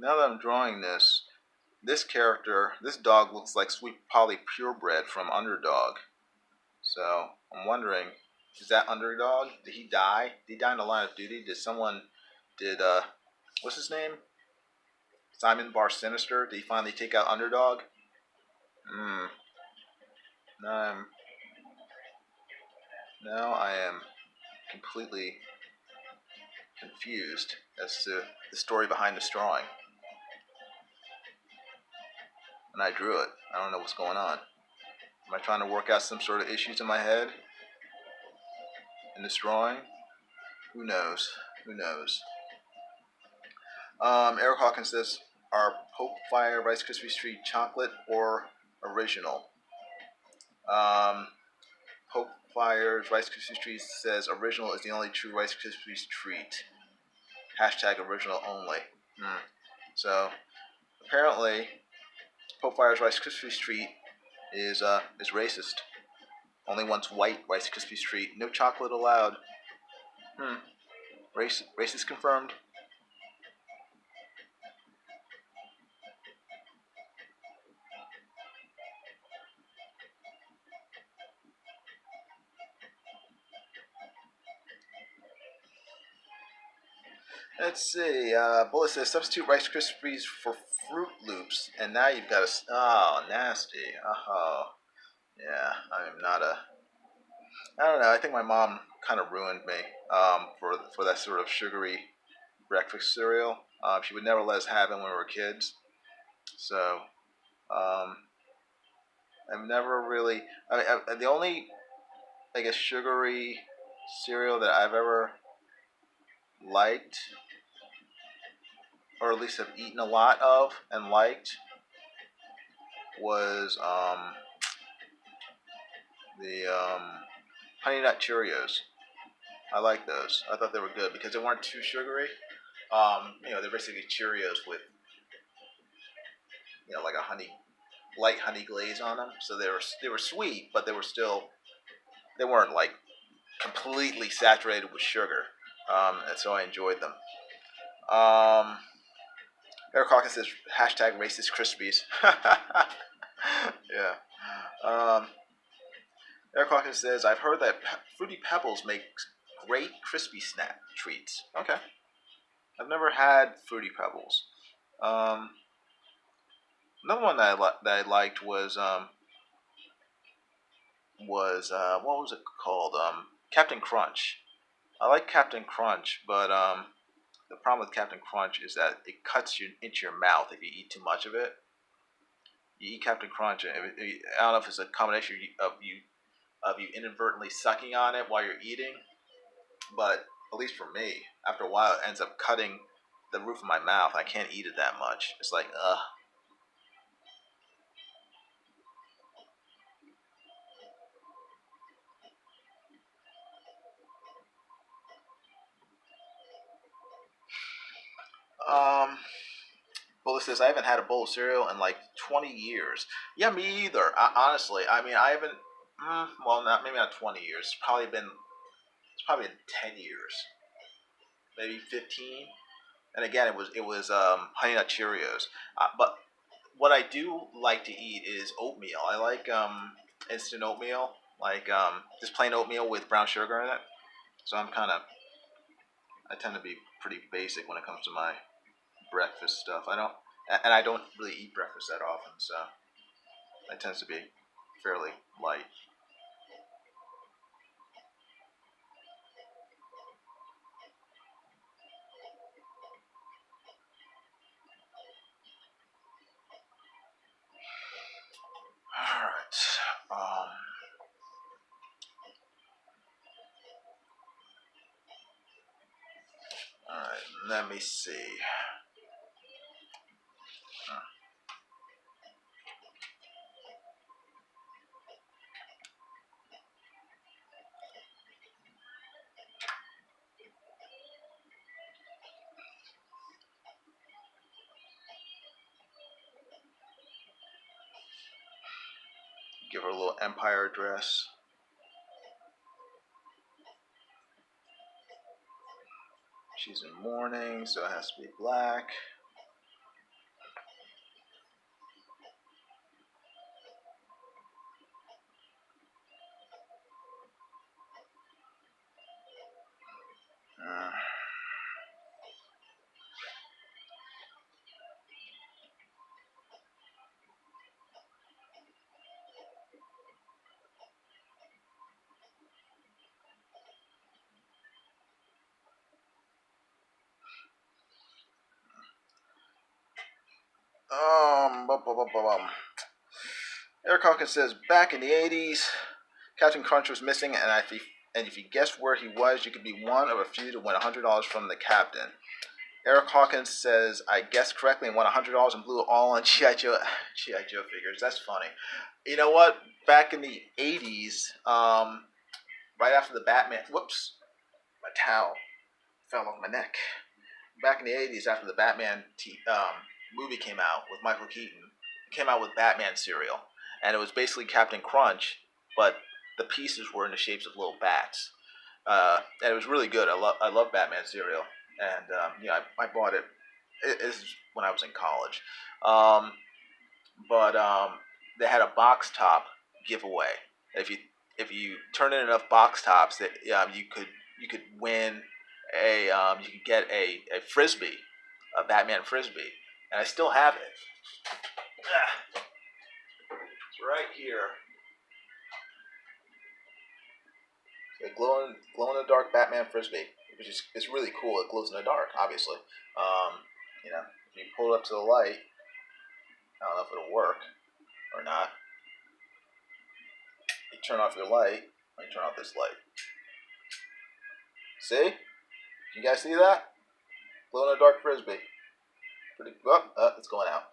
Now that I'm drawing this character, this dog looks like Sweet Polly Purebred from Underdog. So I'm wondering, is that Underdog? Did he die? Did he die in the line of duty? Did what's his name? Simon Bar Sinister? Did he finally take out Underdog? Now I am completely confused as to the story behind this drawing. And I drew it. I don't know what's going on. Am I trying to work out some sort of issues in my head in this drawing? Who knows? Who knows? Eric Hawkins says, are Pope Fire Rice Krispie Treat chocolate or original? Pope Fire's Rice Krispie Treat says original is the only true Rice Krispie treat. # original only. So apparently Pope Fire's Rice Krispies treat is racist. Only wants white Rice Krispies treat. No chocolate allowed. Racist confirmed. Let's see. Bullet says substitute Rice Krispies for Fruit Loops, and now you've got a. Oh, nasty. Oh, yeah. I'm not a. I don't know. I think my mom kind of ruined me for that sort of sugary breakfast cereal. She would never let us have it when we were kids. So um, I've never really. The only, I guess, sugary cereal that I've ever liked, or at least have eaten a lot of and liked, was the Honey Nut Cheerios. I like those. I thought they were good because they weren't too sugary. They're basically Cheerios with like a light honey glaze on them. So they were sweet, but they weren't like completely saturated with sugar. And so I enjoyed them. Eric Hawkins says hashtag racist Krispies. Yeah. Eric Hawkins says I've heard that Fruity Pebbles make great crispy snack treats. Okay. I've never had Fruity Pebbles. Another one that I liked was what was it called? Captain Crunch. I like Captain Crunch, but the problem with Captain Crunch is that it cuts you into your mouth if you eat too much of it. You eat Captain Crunch, and I don't know if it's a combination of you inadvertently sucking on it while you're eating, but at least for me, after a while, it ends up cutting the roof of my mouth. I can't eat it that much. It's like, ugh. Bullet says I haven't had a bowl of cereal in like 20 years. Yeah, me either. Honestly, I mean, I haven't. Well, not 20 years. It's probably been 10 years, maybe 15. And again, it was Honey Nut Cheerios. But what I do like to eat is oatmeal. I like instant oatmeal, like just plain oatmeal with brown sugar in it. So I tend to be pretty basic when it comes to my breakfast stuff. I don't really eat breakfast that often, so it tends to be fairly light. All right. All right. Let me see. Give her a little empire address. She's in mourning, so it has to be black. Uh, bum, bum, bum, bum, bum. Eric Hawkins says back in the 80s, Captain Crunch was missing, and if you guessed where he was, you could be one of a few to win $100 from the captain. Eric Hawkins says, I guessed correctly and won $100 and blew it all on G.I. Joe figures. That's funny. You know what? Back in the 80s, right after the Batman... Whoops. My towel fell off my neck. Back in the 80s, after the Batman movie came out with Michael Keaton, came out with Batman cereal, and it was basically Captain Crunch, but the pieces were in the shapes of little bats. And it was really good. I love Batman cereal, and I bought it. This is when I was in college, um, but they had a box top giveaway. If you turn in enough box tops, that you could win you could get a frisbee, a Batman frisbee, and I still have it. It's right here. A glow in the dark Batman frisbee, which is it's really cool. It glows in the dark, obviously. If you pull it up to the light, I don't know if it'll work or not. You turn off your light. Let me turn off this light. See? You guys see that? Glow in the dark frisbee. Pretty. Oh, it's going out.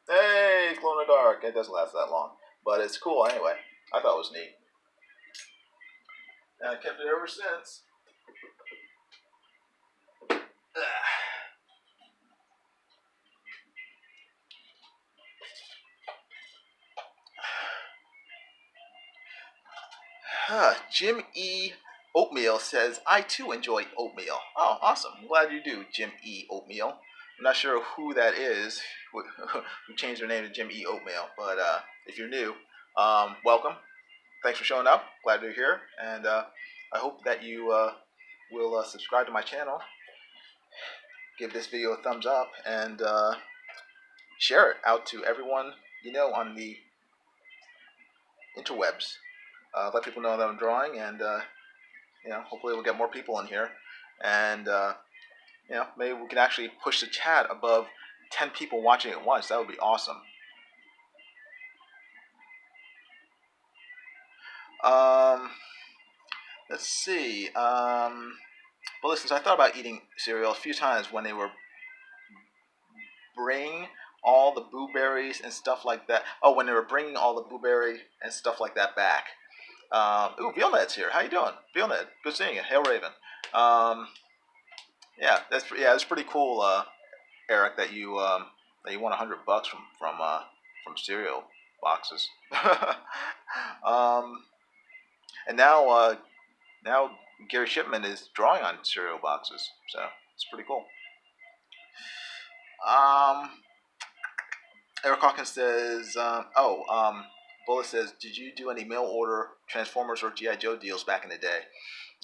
Hey, it's glow in the dark. It doesn't last that long, but it's cool anyway. I thought it was neat, and I kept it ever since. Jim E. Oatmeal says, I too enjoy oatmeal. Oh, awesome. I'm glad you do, Jim E. Oatmeal. I'm not sure who that is who changed their name to Jim E. Oatmeal, but if you're new, welcome. Thanks for showing up. Glad you're here. And I hope that you will subscribe to my channel, give this video a thumbs up, and share it out to everyone you know on the interwebs. Let people know that I'm drawing, and hopefully we'll get more people in here, and maybe we can actually push the chat above 10 people watching at once. That would be awesome. Let's see. Well, listen, so I thought about eating cereal a few times when they were bring all the blueberries and stuff like that. Oh, when they were bringing all the blueberry and stuff like that back. Ooh, Vealnet's here. How you doing, Vealnet? Good seeing you. Hail Raven. That's pretty cool, Eric. That you won $100 from cereal boxes. And now Gary Shipman is drawing on cereal boxes, so it's pretty cool. Eric Hawkins says, Bullet says, did you do any mail order Transformers or G.I. Joe deals back in the day?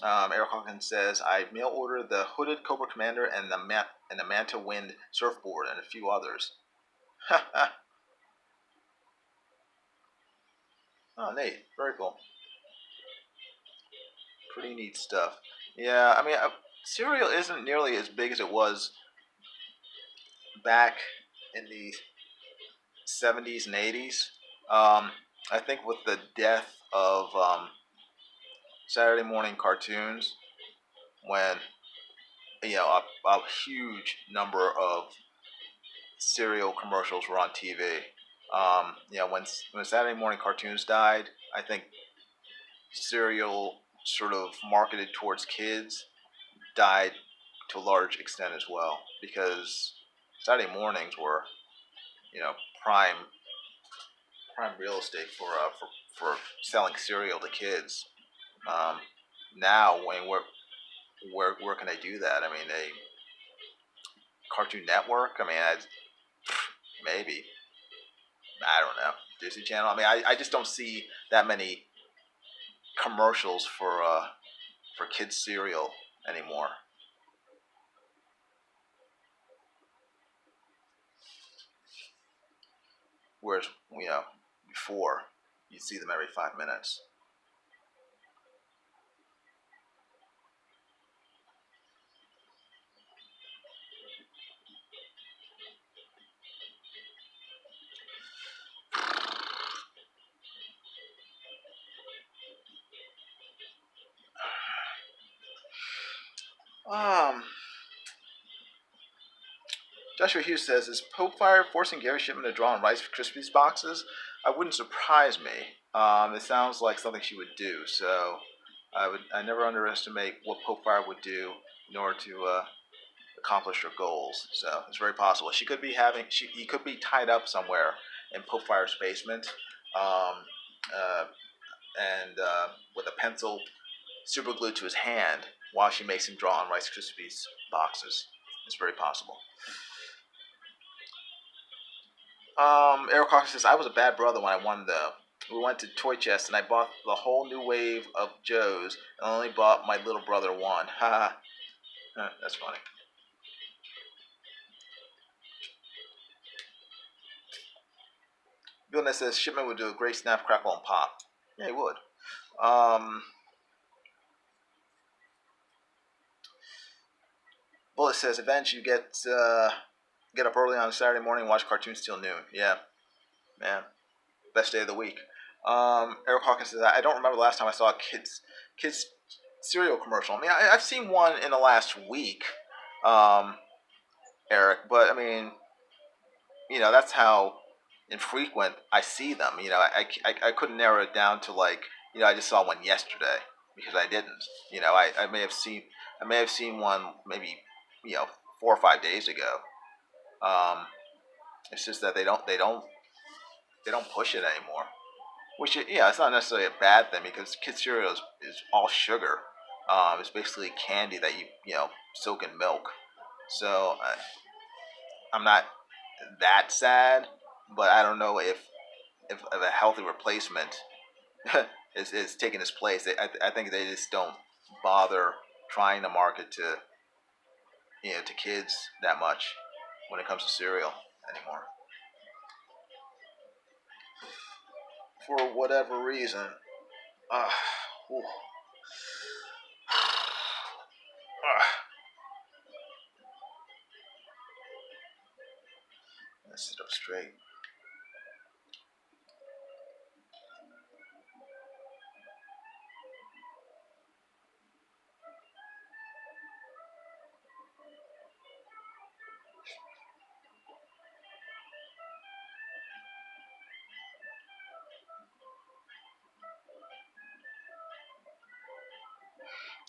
Eric Hawkins says, I mail ordered the hooded Cobra Commander and the Manta Wind surfboard and a few others. Oh, neat. Very cool. Pretty neat stuff. Yeah, I mean, cereal isn't nearly as big as it was back in the 70s and 80s. I think with the death of Saturday morning cartoons, when a huge number of cereal commercials were on TV. When Saturday morning cartoons died, I think cereal sort of marketed towards kids died to a large extent as well, because Saturday mornings were prime real estate for selling cereal to kids. Now, where can I do that? I mean, a Cartoon Network. I mean, maybe, I don't know, Disney Channel. I mean, I just don't see that many commercials for kids cereal anymore. Whereas before you'd see them every 5 minutes. Joshua Hughes says, is Pope Fire forcing Gary Shipman to draw on Rice Krispies boxes? I wouldn't surprise me. It sounds like something she would do. So I never underestimate what Pope Fire would do in order to accomplish her goals. So it's very possible he could be tied up somewhere in Popefire's basement, um, uh, and with a pencil super glued to his hand while she makes him draw on Rice Krispies boxes. It's very possible. Eric Hawkins says, I was a bad brother when I won though. We went to Toy Chest and I bought the whole new wave of Joes and only bought my little brother one. Ha. That's funny. Bill Ness says Shipman would do a great snap, crackle, and pop. Yeah, he would. Bullet says, Avenge, you get up early on a Saturday morning and watch cartoons till noon. Yeah, man. Best day of the week. Eric Hawkins says, I don't remember the last time I saw a kids cereal commercial. I mean, I've seen one in the last week, Eric, but I mean, that's how infrequent I see them. I couldn't narrow it down to like, I just saw one yesterday because I didn't. I may have seen one maybe 4 or 5 days ago. It's just that they don't push it anymore. Which it's not necessarily a bad thing because kid cereal is all sugar. It's basically candy that you soak in milk. So I'm not that sad, but I don't know if a healthy replacement is taking its place. I think they just don't bother trying to market to to kids that much when it comes to cereal anymore. For whatever reason. Ooh. Let's sit up straight.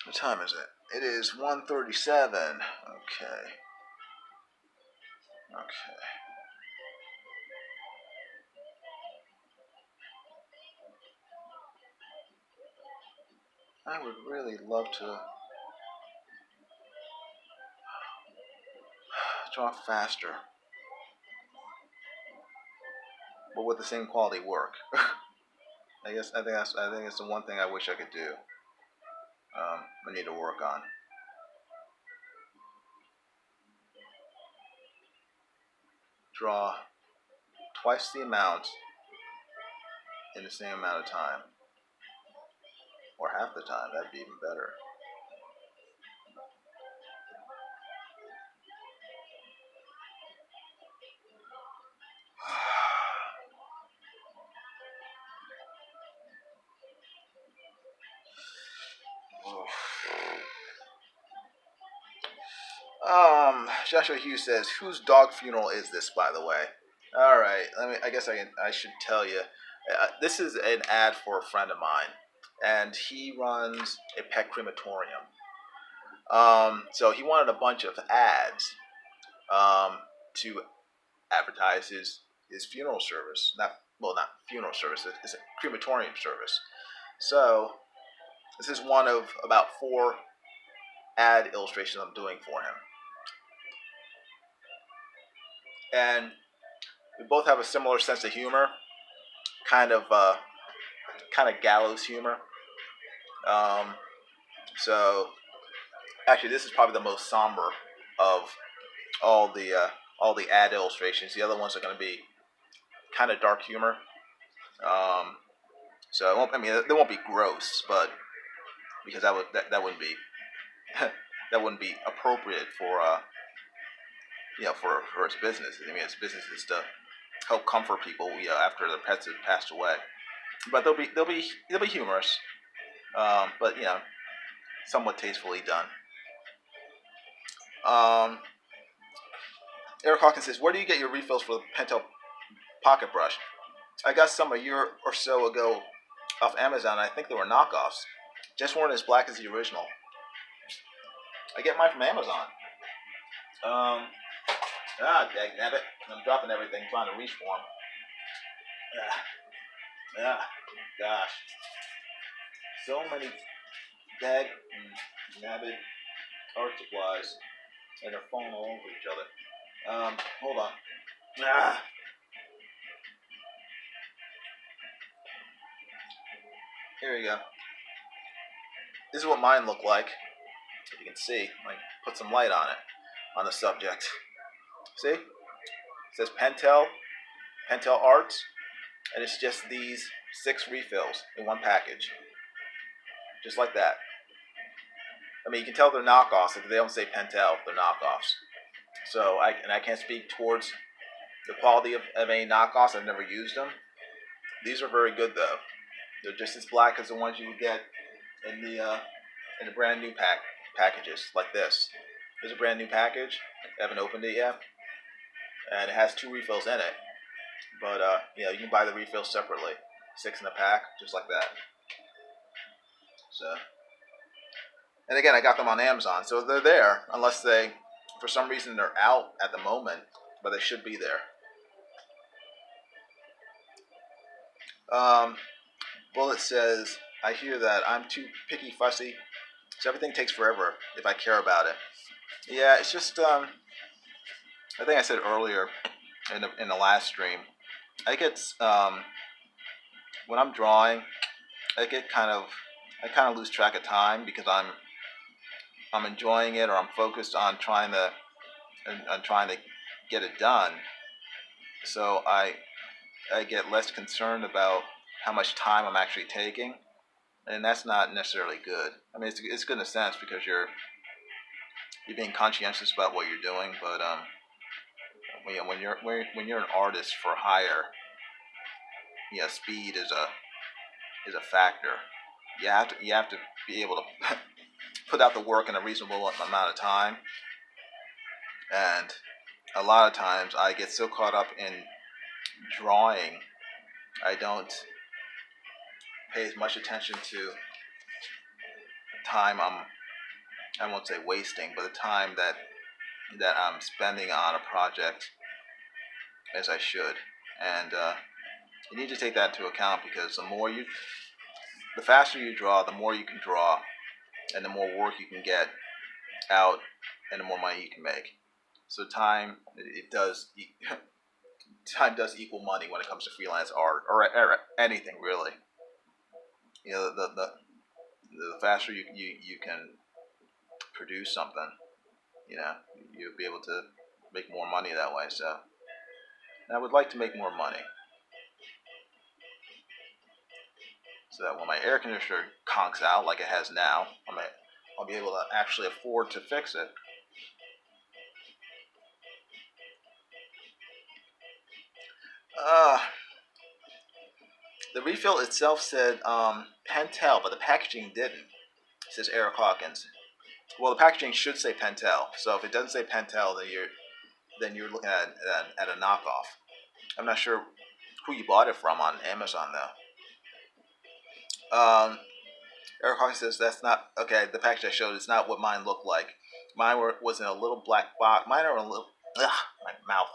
What time is it? It is 1:37. Okay. I would really love to draw faster, but with the same quality work. I think it's the one thing I wish I could do. I need to work on. Draw twice the amount in the same amount of time, or half the time. That'd be even better. Joshua Hughes says, "Whose dog funeral is this, by the way?" All right, I guess I should tell you. This is an ad for a friend of mine, and he runs a pet crematorium. So he wanted a bunch of ads to advertise his funeral service. Not funeral service. It's a crematorium service. So this is one of about 4 ad illustrations I'm doing for him. And we both have a similar sense of humor, kind of gallows humor. So actually, this is probably the most somber of all the ad illustrations. The other ones are going to be kind of dark humor. So they won't be gross, but because that wouldn't be that wouldn't be appropriate for for his business. I mean, his business is to help comfort people after their pets have passed away. But they'll be humorous, but somewhat tastefully done. Eric Hawkins says, "Where do you get your refills for the Pentel pocket brush?" I got some a year or so ago off Amazon. I think they were knockoffs. Just weren't as black as the original. I get mine from Amazon. Dagnabbit. I'm dropping everything, trying to reach for them. Gosh. So many nabbit art supplies, and they're falling all over each other. Hold on. Here we go. This is what mine look like. If you can see, like, put some light on it, on the subject. See? It says Pentel Arts, and it's just these 6 refills in one package. Just like that. I mean, you can tell they're knockoffs. If they don't say Pentel, they're knockoffs. So, I can't speak towards the quality of any knockoffs. I've never used them. These are very good, though. They're just as black as the ones you would get in the brand new packages, like this. There's a brand new package. I haven't opened it yet, and it has 2 refills in it. But you can buy the refills separately, 6 in a pack, just like that. So, and again, I got them on Amazon, so they're there, unless they, for some reason, they're out at the moment, but they should be there. Bullet says, I hear that I'm too picky, fussy, so everything takes forever if I care about it. Yeah, it's just, I think I said earlier in the last stream, I get, when I'm drawing, I kind of lose track of time because I'm enjoying it, or I'm focused on trying to get it done. So I get less concerned about how much time I'm actually taking, and that's not necessarily good. I mean, it's good in a sense because you're being conscientious about what you're doing, but when you're an artist for hire, speed is a factor. You have to be able to put out the work in a reasonable amount of time, and a lot of times I get so caught up in drawing, I don't pay as much attention to the time I won't say wasting, but the time that I'm spending on a project as I should. And you need to take that into account, because the faster you draw, the more you can draw, and the more work you can get out, and the more money you can make. So time does equal money when it comes to freelance art, or anything really. The faster you can produce something, you'll be able to make more money that way. So, and I would like to make more money, so that when my air conditioner conks out like it has now, I'll be able to actually afford to fix it. The refill itself said Pentel, but the packaging didn't. It says Eric Hawkins. Well, the packaging should say Pentel. So if it doesn't say Pentel, then you're looking at a knockoff. I'm not sure who you bought it from on Amazon, though. Eric Hawkins says that's not okay. The package I showed is not what mine looked like. Mine was in a little black box. Mine are in a little. My mouth.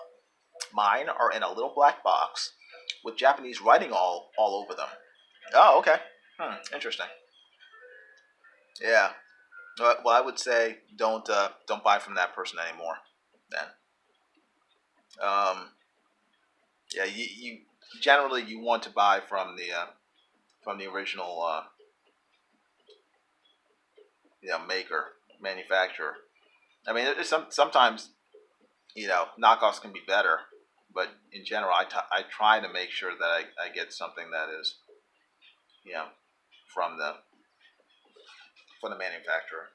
Mine are in a little black box with Japanese writing all over them. Oh, okay. Interesting. Yeah. Well, I would say don't buy from that person anymore. Then. Yeah. You generally you want to buy from the original maker, manufacturer. I mean, sometimes knockoffs can be better, but in general, I try to make sure that I get something that is from the manufacturer.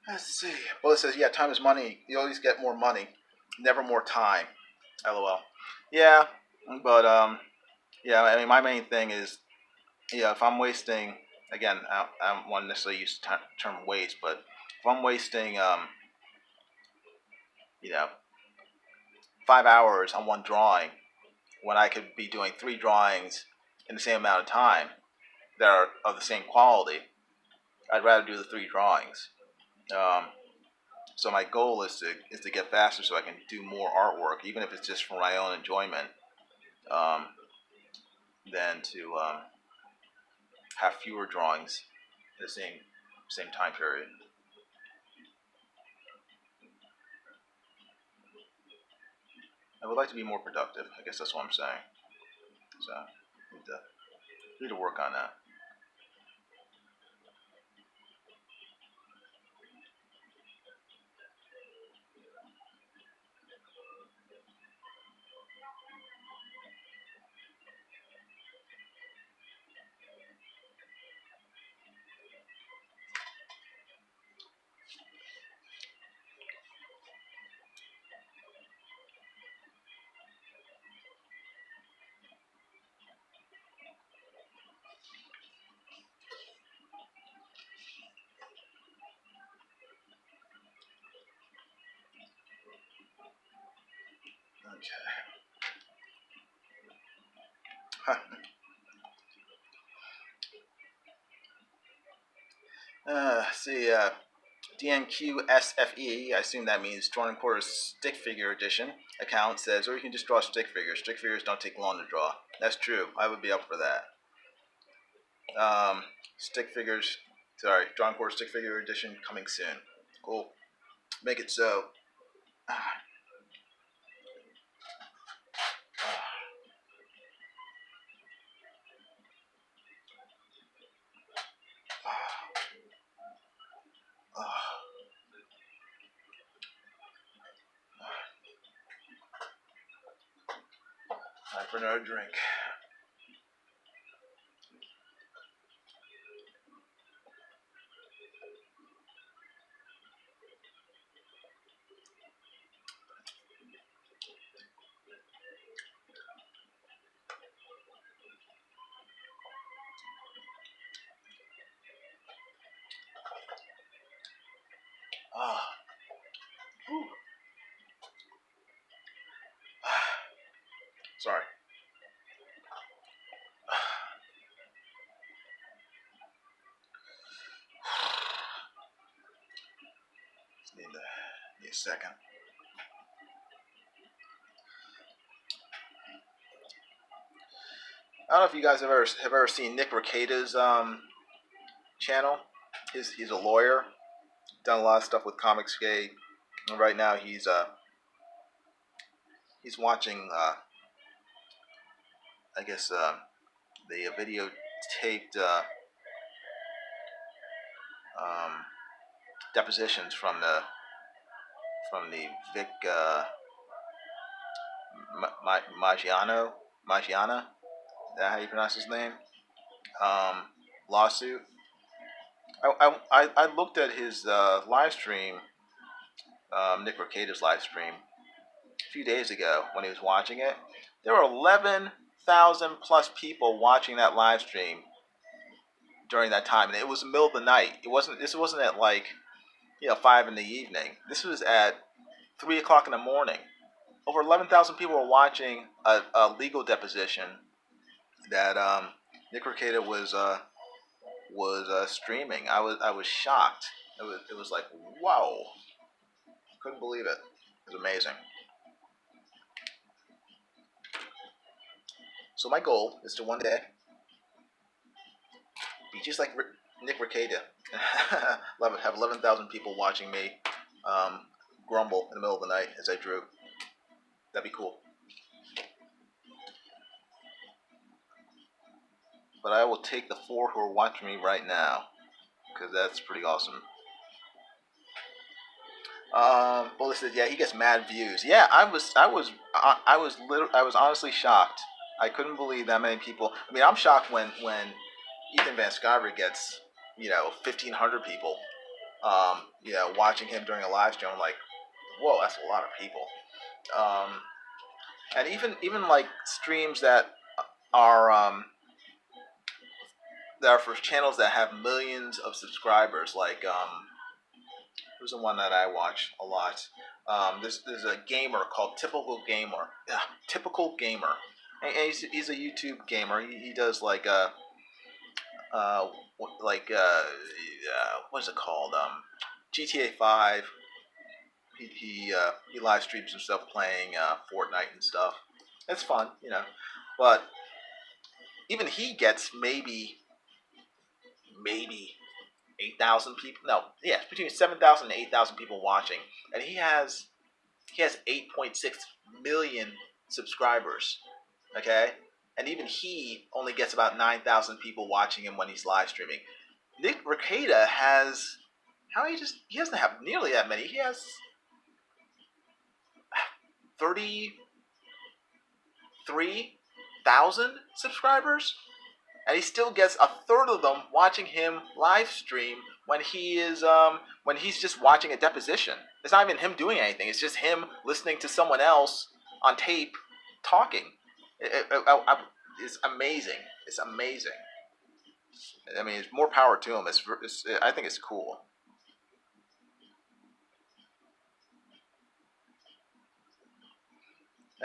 Let's see. Well, it says, yeah, time is money. You always get more money, never more time. LOL. Yeah, but yeah. I mean, my main thing is, yeah, if I'm wasting, again, I don't want to necessarily use the term waste, but if I'm wasting, you know, 5 hours on one drawing when I could be doing 3 drawings in the same amount of time that are of the same quality, I'd rather do the 3 drawings. So my goal is to get faster so I can do more artwork, even if it's just for my own enjoyment, than to have fewer drawings in the same time period. I would like to be more productive. I guess that's what I'm saying. So need to work on that. Okay. See, DNQSFE, I assume that means Drawing Quarters Stick Figure Edition account says, or you can just draw stick figures. Stick figures don't take long to draw. That's true. I would be up for that. Stick figures, sorry, Drawing Quarters Stick Figure Edition coming soon. Cool. Make it so. Time for another drink. Sorry. Just need a second. I don't know if you guys have ever seen Nick Recada's channel. He's a lawyer, done a lot of stuff with Comicsgate, and right now he's watching I guess the videotaped depositions from the Vic Maggiana. Is that how you pronounce his name? Lawsuit. I looked at his live stream, Nick Recada's live stream, a few days ago when he was watching it. There were 11,000 plus people watching that live stream during that time, and it was the middle of the night. This wasn't at like 5 in the evening. This was at 3 o'clock in the morning. Over 11,000 people were watching a legal deposition that Nick Recadia was streaming. I was shocked. It was like, wow, couldn't believe it. It was amazing. So my goal is to one day be just like Nick Recadia. Have 11,000 people watching me grumble in the middle of the night as I drew. That'd be cool. But I will take the 4 who are watching me right now, because that's pretty awesome. Bullet says, yeah, he gets mad views. Yeah, I was honestly shocked. I couldn't believe that many people. I mean, I'm shocked when Ethan Van Sciver gets 1,500 people Yeah, watching him during a live stream, I'm like, whoa, that's a lot of people. And even like streams that are for channels that have millions of subscribers, like who's the one that I watch a lot? There's a gamer called Typical Gamer. Yeah, Typical Gamer. And he's a YouTube gamer. He does like uh, what is it called? GTA 5. He live streams himself playing Fortnite and stuff. It's fun, you know. But even he gets maybe 8,000 people. No, yeah, it's between 7,000 and 8,000 people watching, and he has 8.6 million subscribers. Okay, and even he only gets about 9,000 people watching him when he's live streaming. Nick Rekieta has he doesn't have nearly that many. He has 33,000 subscribers, and he still gets a third of them watching him live stream when he's just watching a deposition. It's not even him doing anything. It's just him listening to someone else on tape talking. It's amazing. It's amazing. I mean, it's more power to him. I think it's cool.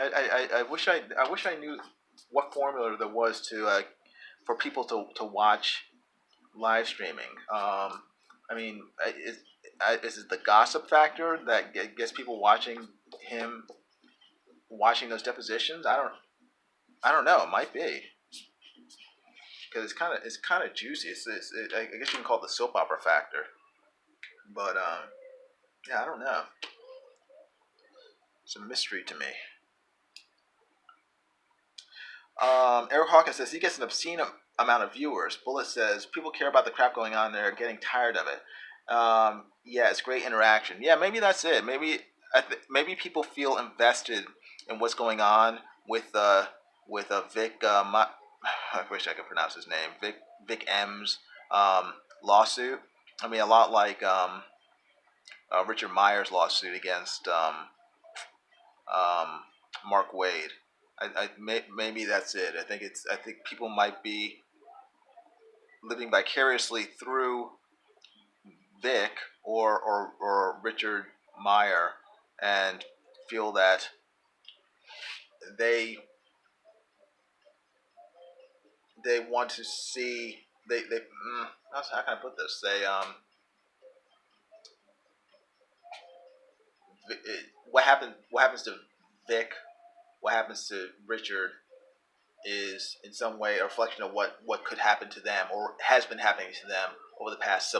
I wish I knew what formula there was to for people to watch live streaming. I mean, is it the gossip factor that gets people watching those depositions? I don't know. It might be because it's kind of juicy. I guess you can call it the soap opera factor. But yeah, I don't know. It's a mystery to me. Eric Hawkins says he gets an obscene amount of viewers. Bullet says people care about the crap going on. They're getting tired of it. Yeah, it's great interaction. Yeah, maybe that's it. Maybe people feel invested in what's going on with Vic. I wish I could pronounce his name. Vic M's lawsuit. I mean, a lot like Richard Meyer's lawsuit against Mark Wade. Maybe that's it. I think people might be living vicariously through Vic or Richard Meyer and feel that they want to see how can I put this? What happens to Vic, what happens to Richard is in some way a reflection of what could happen to them or has been happening to them over the past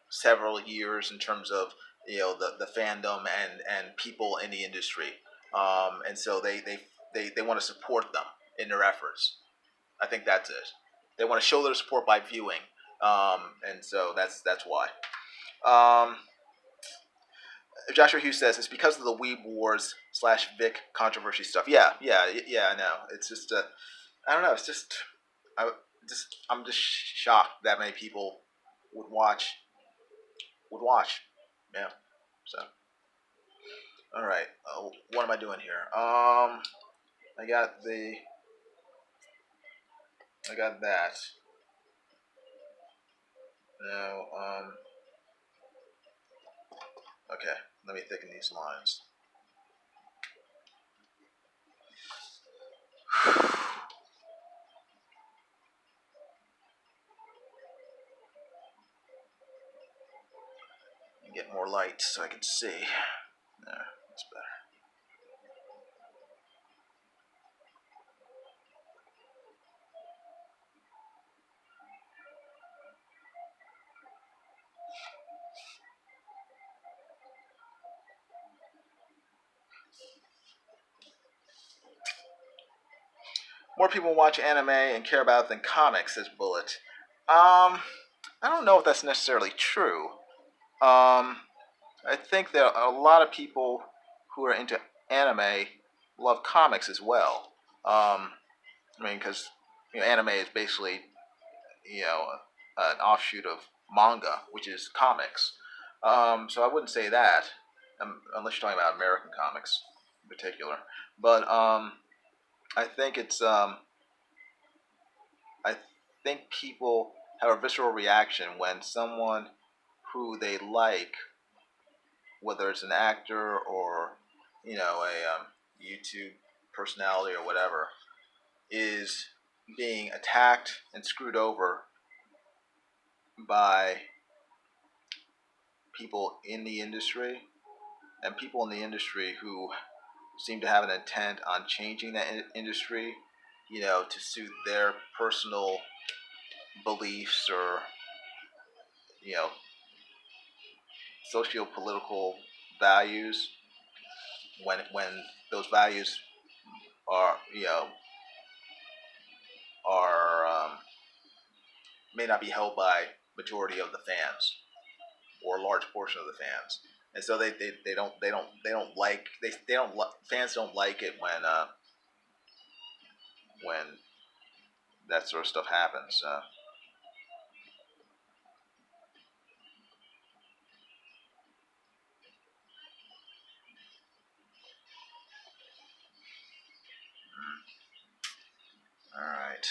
several years in terms of the fandom and people in the industry, and so they want to support them in their efforts. I think that's it. They want to show their support by viewing, and so that's why. Um, Joshua Hughes says it's because of the Weeb Wars / Vic controversy stuff. Yeah. I know. It's just I don't know. It's just I'm just shocked that many people would watch. Yeah. So all right. What am I doing here? I got that. Now okay. Let me thicken these lines. Get more light so I can see. There, that's better. More people watch anime and care about it than comics, says Bullet. I don't know if that's necessarily true. I think that a lot of people who are into anime love comics as well. I mean, because anime is basically an offshoot of manga, which is comics. So I wouldn't say that, unless you're talking about American comics in particular. But I think it's I think people have a visceral reaction when someone who they like, whether it's an actor or a YouTube personality or whatever, is being attacked and screwed over by people in the industry, and people in the industry who seem to have an intent on changing that industry, to suit their personal beliefs or you know socio-political values, when those values are are may not be held by majority of the fans or a large portion of the fans, and so they don't like they don't fans don't like it when that sort of stuff happens. All right.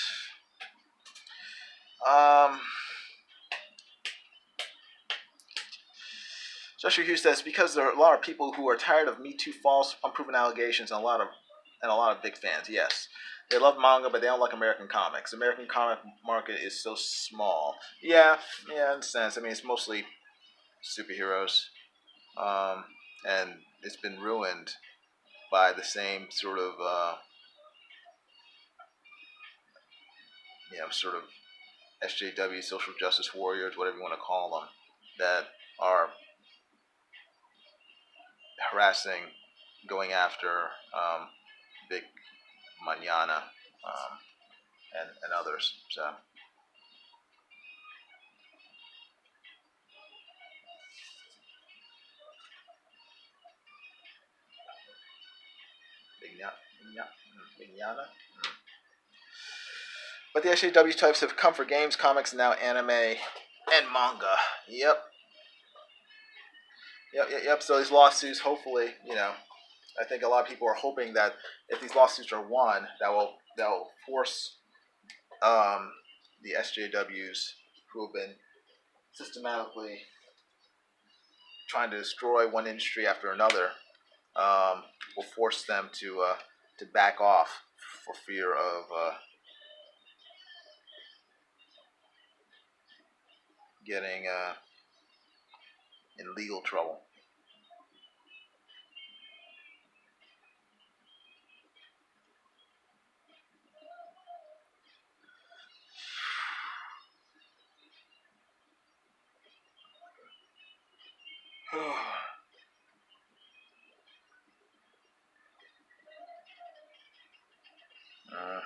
Joshua Hughes says because there are a lot of people who are tired of Me Too false, unproven allegations, and a lot of big fans. Yes, they love manga, but they don't like American comics. The American comic market is so small. Yeah, in a sense. I mean, it's mostly superheroes, and it's been ruined by the same sort of sort of SJW, social justice warriors, whatever you want to call them, that are harassing, going after big manana and others. So manana. But the SJW types have come for games, comics, and now anime and manga. Yep. So these lawsuits, hopefully, I think a lot of people are hoping that if these lawsuits are won, that will force the SJWs who have been systematically trying to destroy one industry after another, will force them to back off for fear of getting in legal trouble. uh,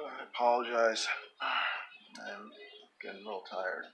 I apologize. I'm getting a little tired.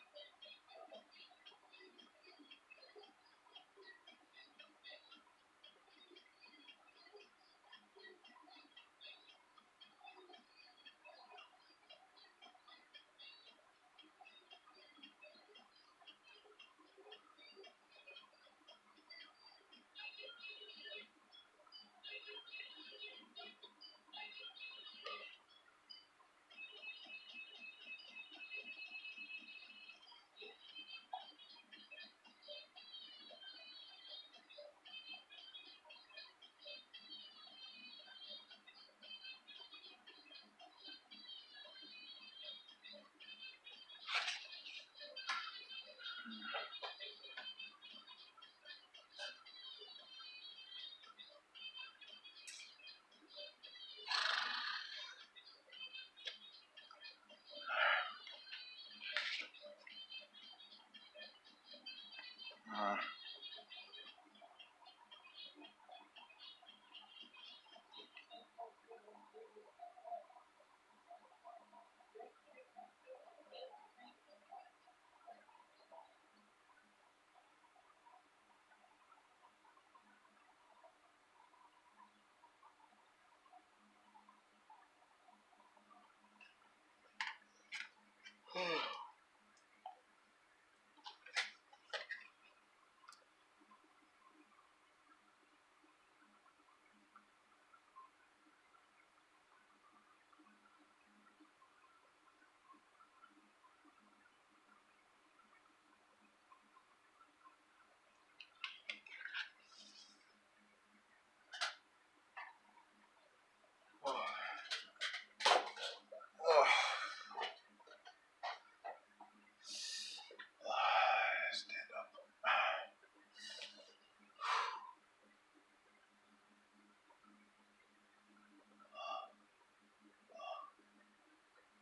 Stand up.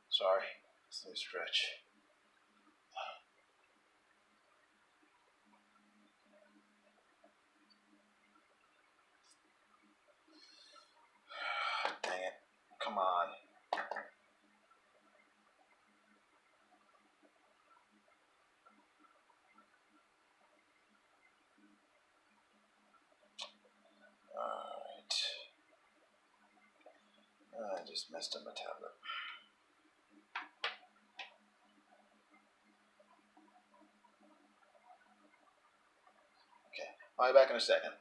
Sorry. Let me stretch. Dang it. Come on. Alright. I just messed up my tablet. Okay. I'll be back in a second.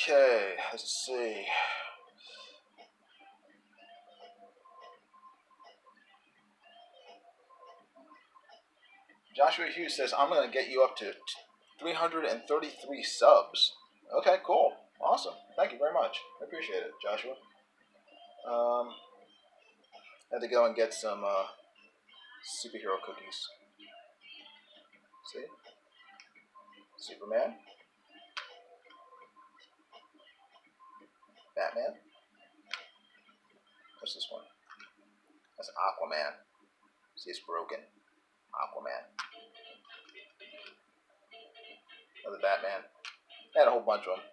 Okay, let's see. Joshua Hughes says, I'm going to get you up to 333 subs. Okay, cool. Awesome. Thank you very much. I appreciate it, Joshua. I had to go and get some superhero cookies. See? Superman. Batman. What's this one? That's Aquaman. See, it's broken. Aquaman. Another Batman. I had a whole bunch of them.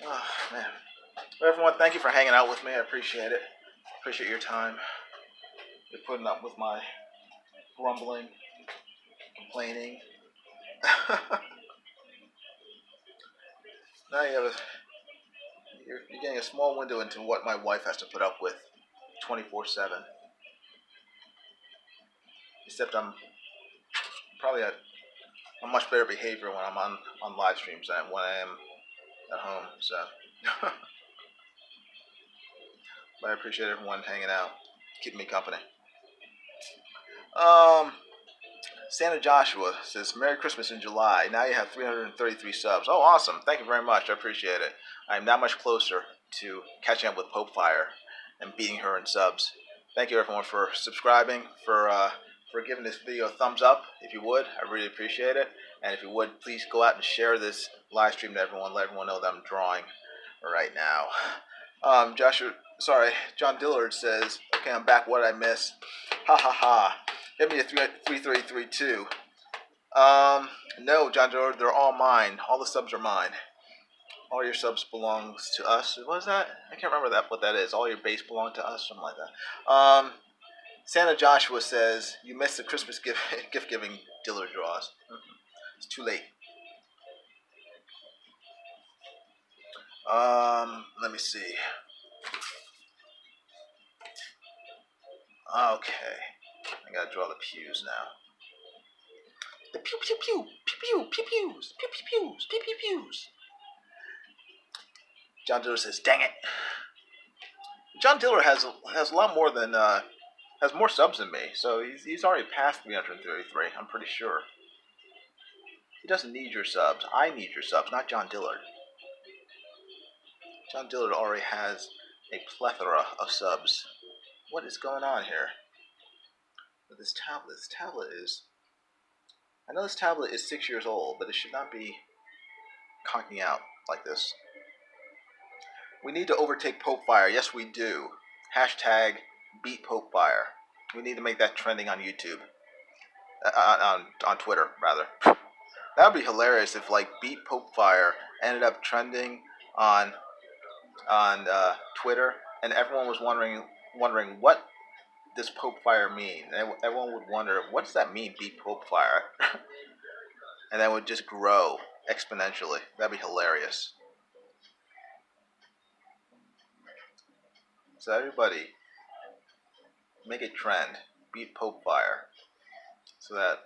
Oh, man. Well, everyone, thank you for hanging out with me. I appreciate it. Appreciate your time. You're putting up with my grumbling, complaining. Now you're getting a small window into what my wife has to put up with 24/7. Except I'm probably at a much better behavior when I'm on live streams than when I am at home. So, but I appreciate everyone hanging out, keeping me company. Santa Joshua says, Merry Christmas in July. Now you have 333 subs. Oh, awesome. Thank you very much. I appreciate it. I'm that much closer to catching up with Pope Fire and beating her in subs. Thank you, everyone, for subscribing, for giving this video a thumbs up, if you would. I really appreciate it. And if you would, please go out and share this live stream to everyone. Let everyone know that I'm drawing right now. John Dillard says, okay, I'm back. What did I miss? Ha ha ha. Hit me at 33332. No, John Dillard, they're all mine. All the subs are mine. All your subs belongs to us. What is that? I can't remember what that is. All your base belong to us, something like that. Santa Joshua says, you missed the Christmas gift giving Dillard draws. It's too late. Let me see. Okay. I gotta draw the pews now. The pew pew pew pew pew pew pews pew pew pews pew pew pews. John Dillard says, dang it. John Dillard has a lot more than has more subs than me, so he's already past 333. I'm pretty sure. He doesn't need your subs. I need your subs, not John Dillard. John Dillard already has a plethora of subs. What is going on here? With this tablet is... I know this tablet is 6 years old, but it should not be conking out like this. We need to overtake Pope Fire. Yes, we do. Hashtag beat Pope Fire. We need to make that trending on YouTube. On Twitter, rather. That would be hilarious if, like, beat Pope Fire ended up trending on Twitter, and everyone was wondering what does Pope Fire mean? And everyone would wonder, what does that mean, beat Pope Fire? And that would just grow exponentially. That'd be hilarious. So everybody, make it trend. Beat Pope Fire, so that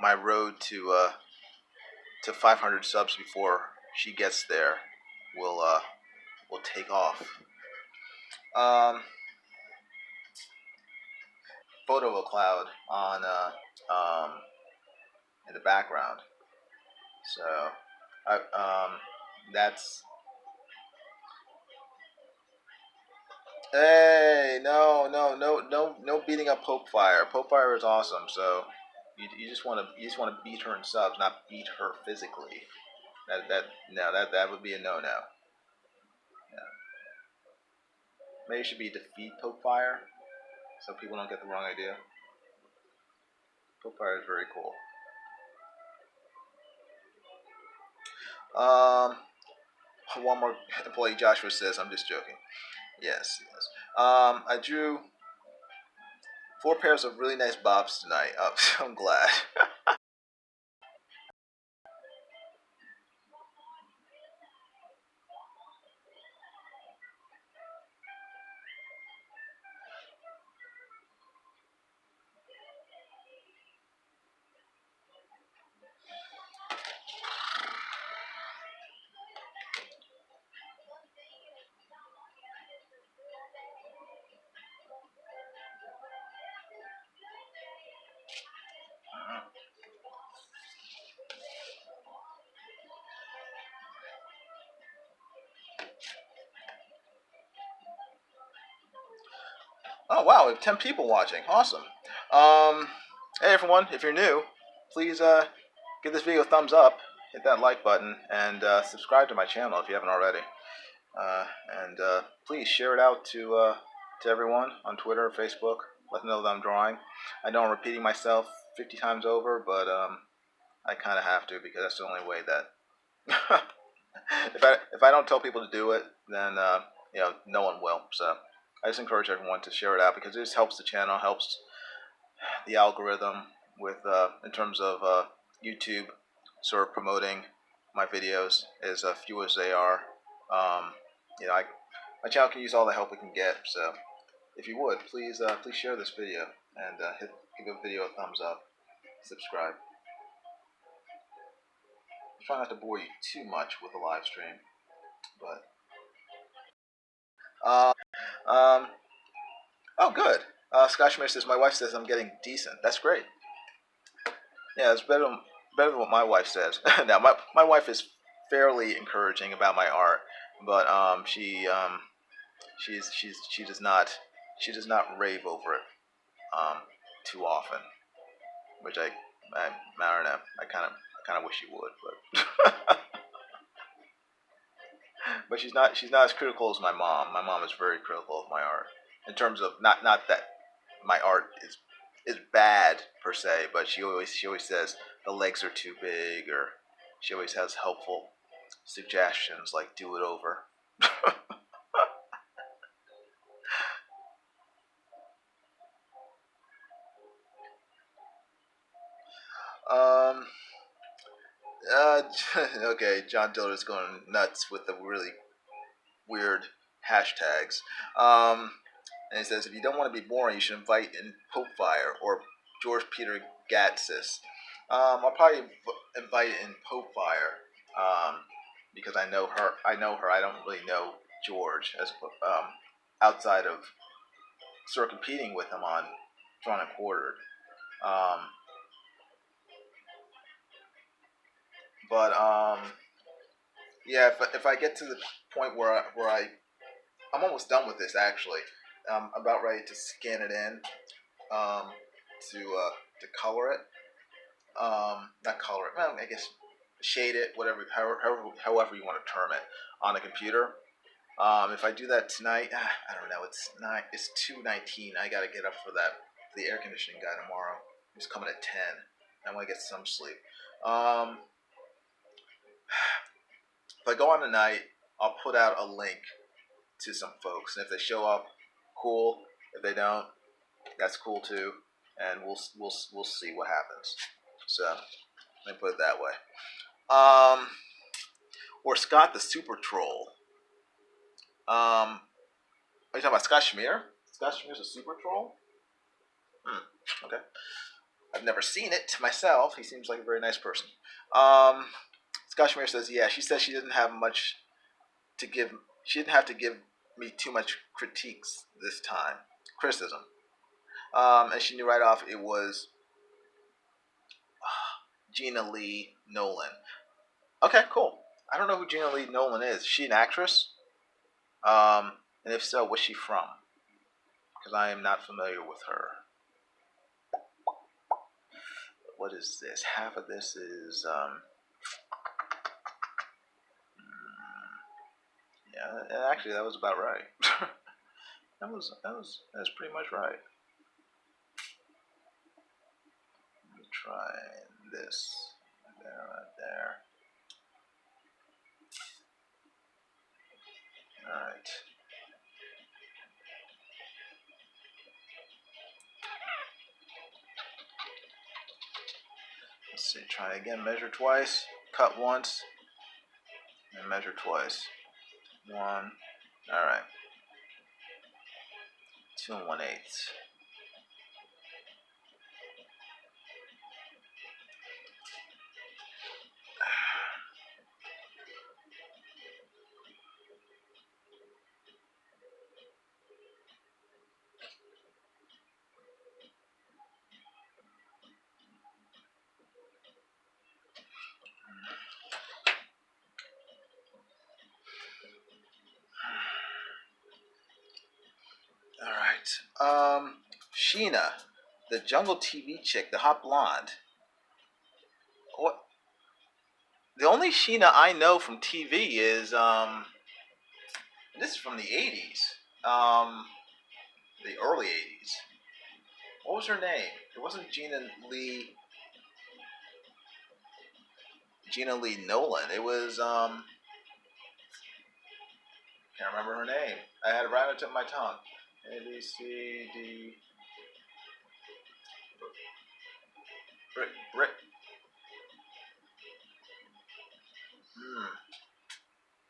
my road to 500 subs before she gets there will take off. Photo of a cloud on in the background. So that's. Hey, no beating up Pope Fire. Pope Fire is awesome. So you just want to beat her in subs, not beat her physically. That would be a no-no. Yeah. Maybe it should be defeat Pope Fire, so people don't get the wrong idea. Pope Fire is very cool. One more employee, Joshua says, I'm just joking. Yes. I drew 4 pairs of really nice bops tonight. Oh, I'm glad. Oh wow, we have 10 people watching. Awesome. Hey everyone, if you're new, please give this video a thumbs up, hit that like button, and subscribe to my channel if you haven't already. And please share it out to everyone on Twitter or Facebook. Let them know that I'm drawing. I know I'm repeating myself 50 times over, but I kind of have to, because that's the only way that if I don't tell people to do it, then no one will. So I just encourage everyone to share it out, because it just helps the channel, helps the algorithm with in terms of YouTube sort of promoting my videos as few as they are. My channel can use all the help it can get. So if you would, please share this video and give the video a thumbs up, subscribe. I try not to bore you too much with the live stream, but oh good. Scotchmere says, my wife says I'm getting decent. That's great. Yeah, it's better than what my wife says. Now my wife is fairly encouraging about my art, but she does not rave over it too often, which I don't know. I kind of wish she would, but but she's not as critical as my mom. My mom is very critical of my art, in terms of not that my art is bad per se, but she always says the legs are too big, or she always has helpful suggestions like do it over. Okay, John Diller's going nuts with the really weird hashtags. And he says, if you don't want to be boring, you should invite in Pope Fire or George Peter Gatsis. I'll probably invite in Pope Fire because I know her. I don't really know George as outside of sort of competing with him on Drawn and Quartered. But yeah, if I get to the point where I'm almost done with this actually. I'm about ready to scan it in to color it. Not color it. Well, I guess shade it, however you want to term it, on a computer. If I do that tonight, I don't know. It's 2:19. I gotta get up for the air conditioning guy tomorrow. He's coming at 10. I want to get some sleep. If I go on tonight, I'll put out a link to some folks, and if they show up, cool. If they don't, that's cool too, and we'll see what happens. So let me put it that way. Or Scott the Super Troll. Are you talking about Scott Schmear? Scott Schmear's a super troll? Okay. I've never seen it myself. He seems like a very nice person. Scott Schmear says, yeah, she says she didn't have much to give. She didn't have to give me too much critiques this time. Criticism. And she knew right off it was Gina Lee Nolan. Okay, cool. I don't know who Gina Lee Nolan is. Is she an actress? And if so, what's she from? Because I am not familiar with her. What is this? Half of this is Yeah, and actually that was about right. That was pretty much right. Let me try this. There, right there. All right. Let's see. Try again. Measure twice. Cut once. And measure twice. 1. All right. 2 1/8. All right. Sheena, the Jungle TV chick, the hot blonde. What? The only Sheena I know from TV is this is from the '80s. The early '80s. What was her name? It wasn't Gina Lee Nolan. It was can't remember her name. I had it right on the tip of my tongue. A B C D. Brit.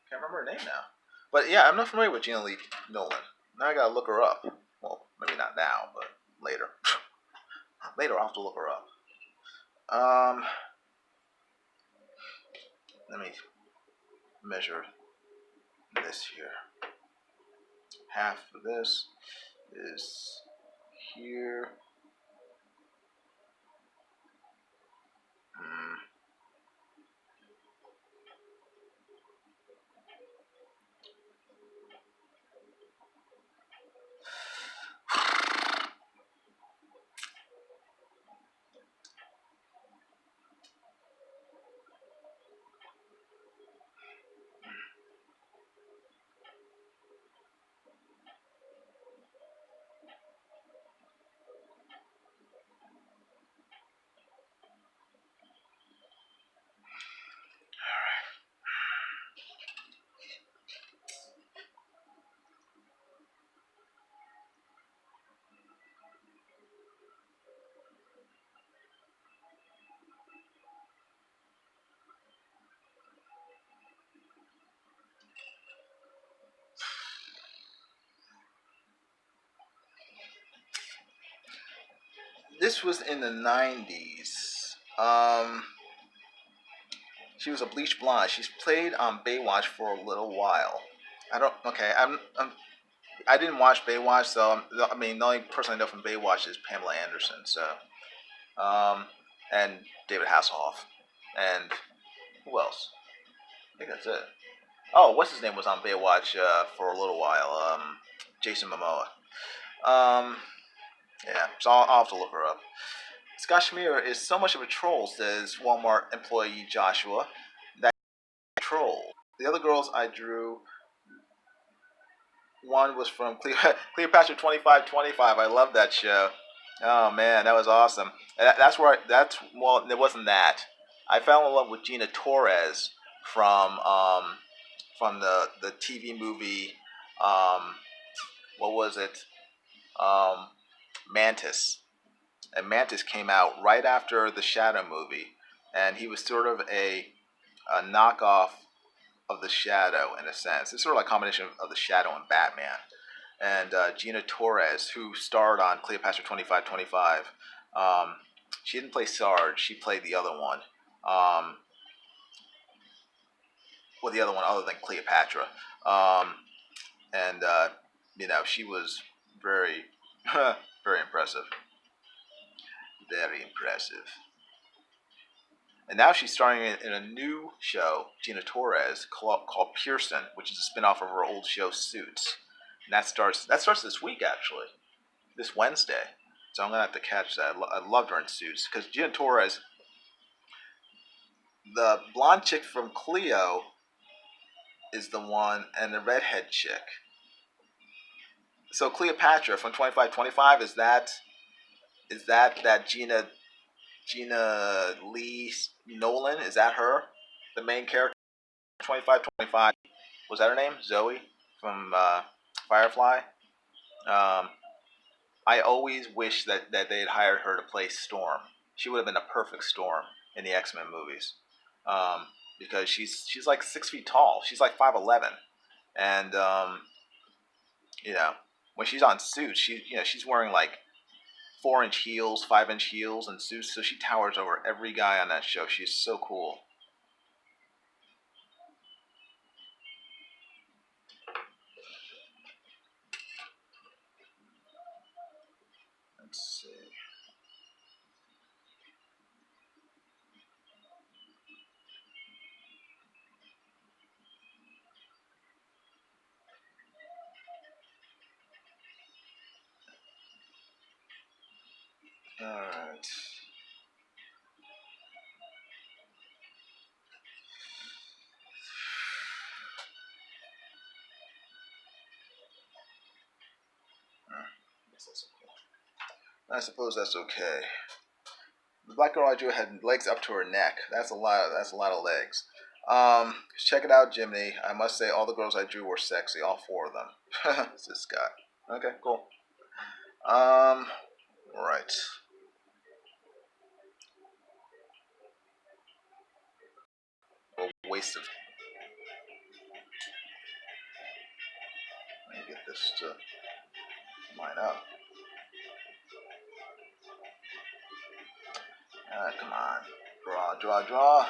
Can't remember her name now. But yeah, I'm not familiar with Gina Lee Nolan. Now I gotta look her up. Well, maybe not now, but later. Later, I'll have to look her up. Let me measure this here. Half of this is here. This was in the '90s. She was a bleach blonde. She's played on Baywatch for a little while. I don't. Okay, I didn't watch Baywatch, so I mean, the only person I know from Baywatch is Pamela Anderson. So, and David Hasselhoff, and who else? I think that's it. Oh, what's his name was on Baywatch for a little while. Jason Momoa. Um, yeah, so I'll have to look her up. Scott Schmier is so much of a troll, says Walmart employee Joshua. That troll. The other girls I drew, one was from Cleopatra 2525. I love that show. Oh man, that was awesome. Well, it wasn't that. I fell in love with Gina Torres from the TV movie. Um, what was it? Mantis. And Mantis came out right after the Shadow movie, and he was sort of a knockoff of the Shadow in a sense. It's sort of like a combination of the Shadow and Batman. And Gina Torres, who starred on Cleopatra 2525, she didn't play Sarge. She played the other one. Well, the other one other than Cleopatra. And she was very, very impressive. Very impressive. And now she's starring in a new show, Gina Torres, called Pearson, which is a spin-off of her old show Suits. And that starts this week, actually, this Wednesday. So I'm gonna have to catch that. I loved her in Suits because Gina Torres, the blonde chick from Cleo, is the one, and the redhead chick. So Cleopatra from 2525, is that Gina Lee Nolan? Is that her? The main character 2525. Was that her name? Zoe from Firefly. Um, I always wish that they had hired her to play Storm. She would have been a perfect Storm in the X-Men movies. Um, because she's like 6 feet tall. She's like 5'11", and when she's on suits, she's wearing like 4-inch heels, 5-inch heels, and suits, so she towers over every guy on that show. She's so cool. Let's see. All right. I suppose that's okay. The black girl I drew had legs up to her neck. That's a lot. That's a lot of legs. Check it out, Jimmy. I must say, all the girls I drew were sexy. All 4 of them. Says Scott. Okay, cool. Right. A waste of. Let me get this to line up. Come on. Draw, draw, draw.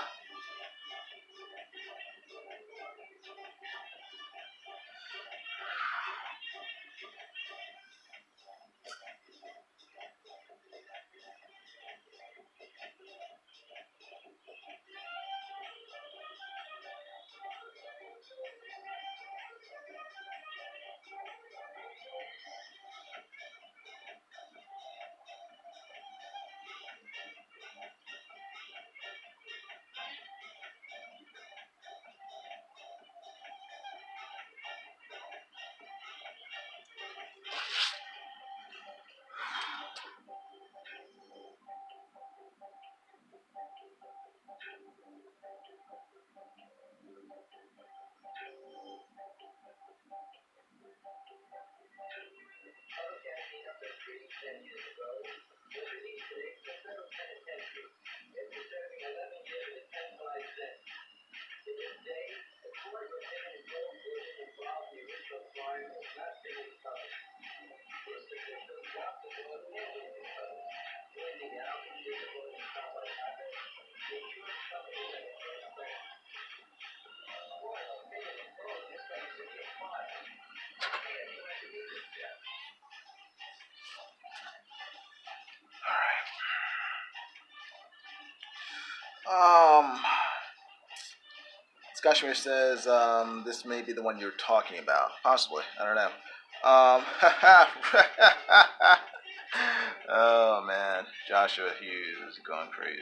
Scott Schmidt says, this may be the one you're talking about. Possibly. I don't know. Oh, man. Joshua Hughes is going crazy.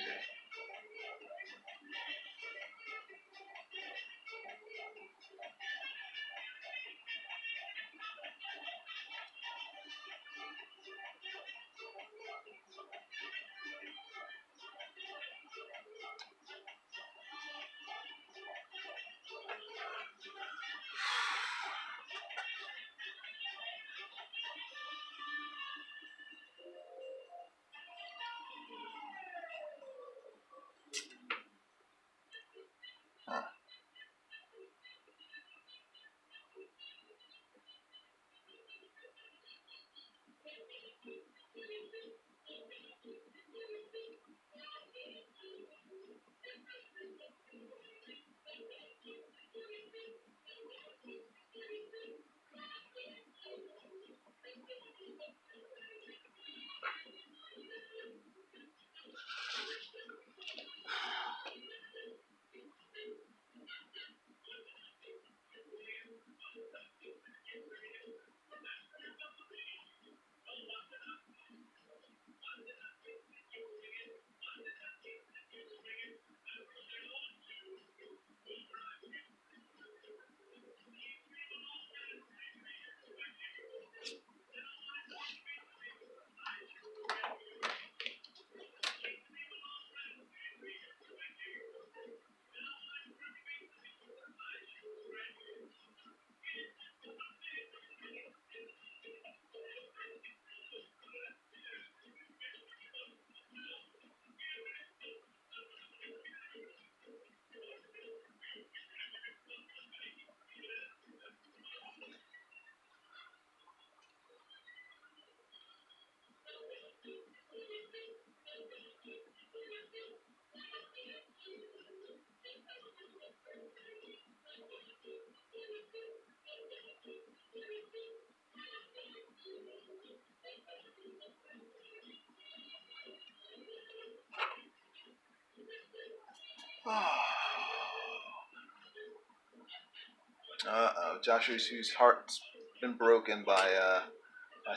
Joshua's heart's been broken by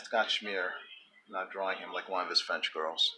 Scott Schmier not drawing him like one of his French girls.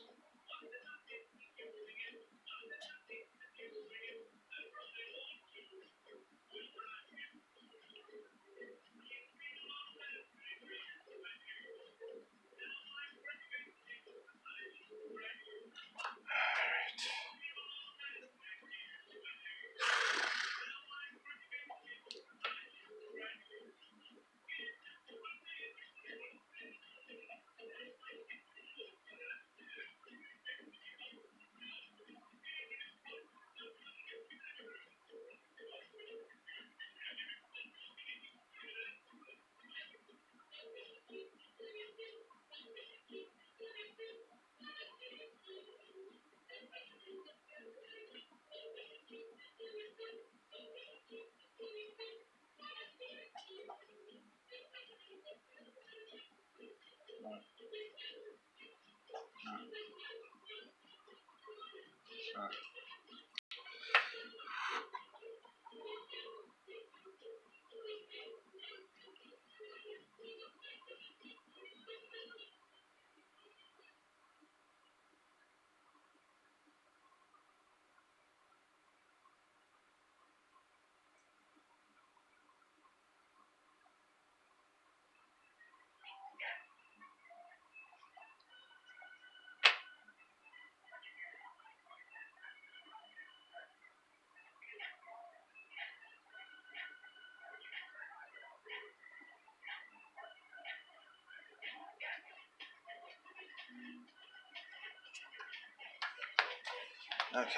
Okay.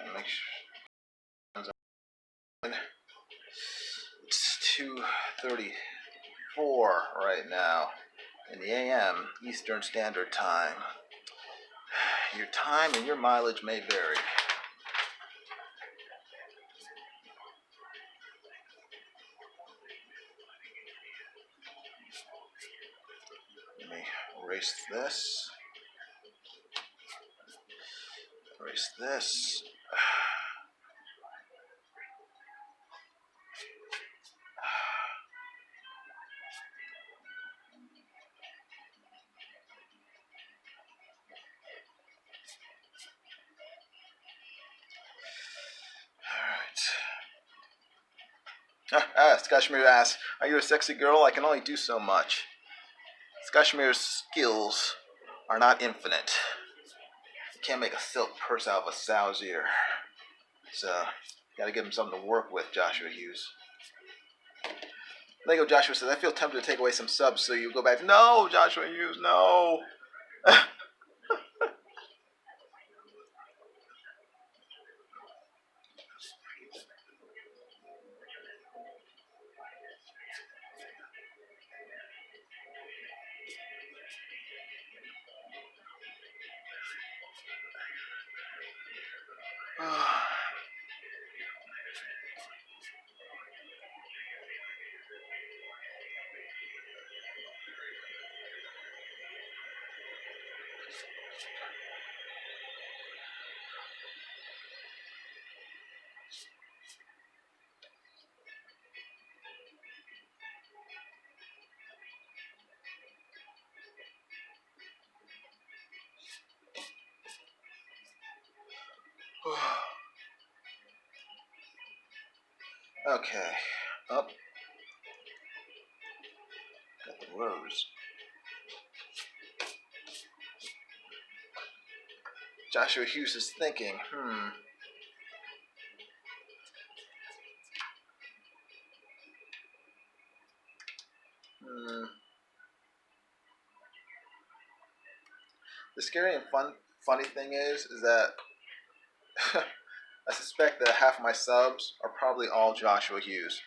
And make sure it's 2:34 right now in the AM Eastern Standard Time. Your time and your mileage may vary. Let me erase this. Erase this. Skashmir asks, "Are you a sexy girl? I can only do so much." Skashmir's skills are not infinite. You can't make a silk purse out of a sow's ear. So, you gotta give him something to work with, Joshua Hughes. Lego Joshua says, "I feel tempted to take away some subs so you go back." No, Joshua Hughes, no. Okay, up. Got the rose. Joshua Hughes is thinking, The scary and funny thing is that I suspect that half my subs are probably all Joshua Hughes.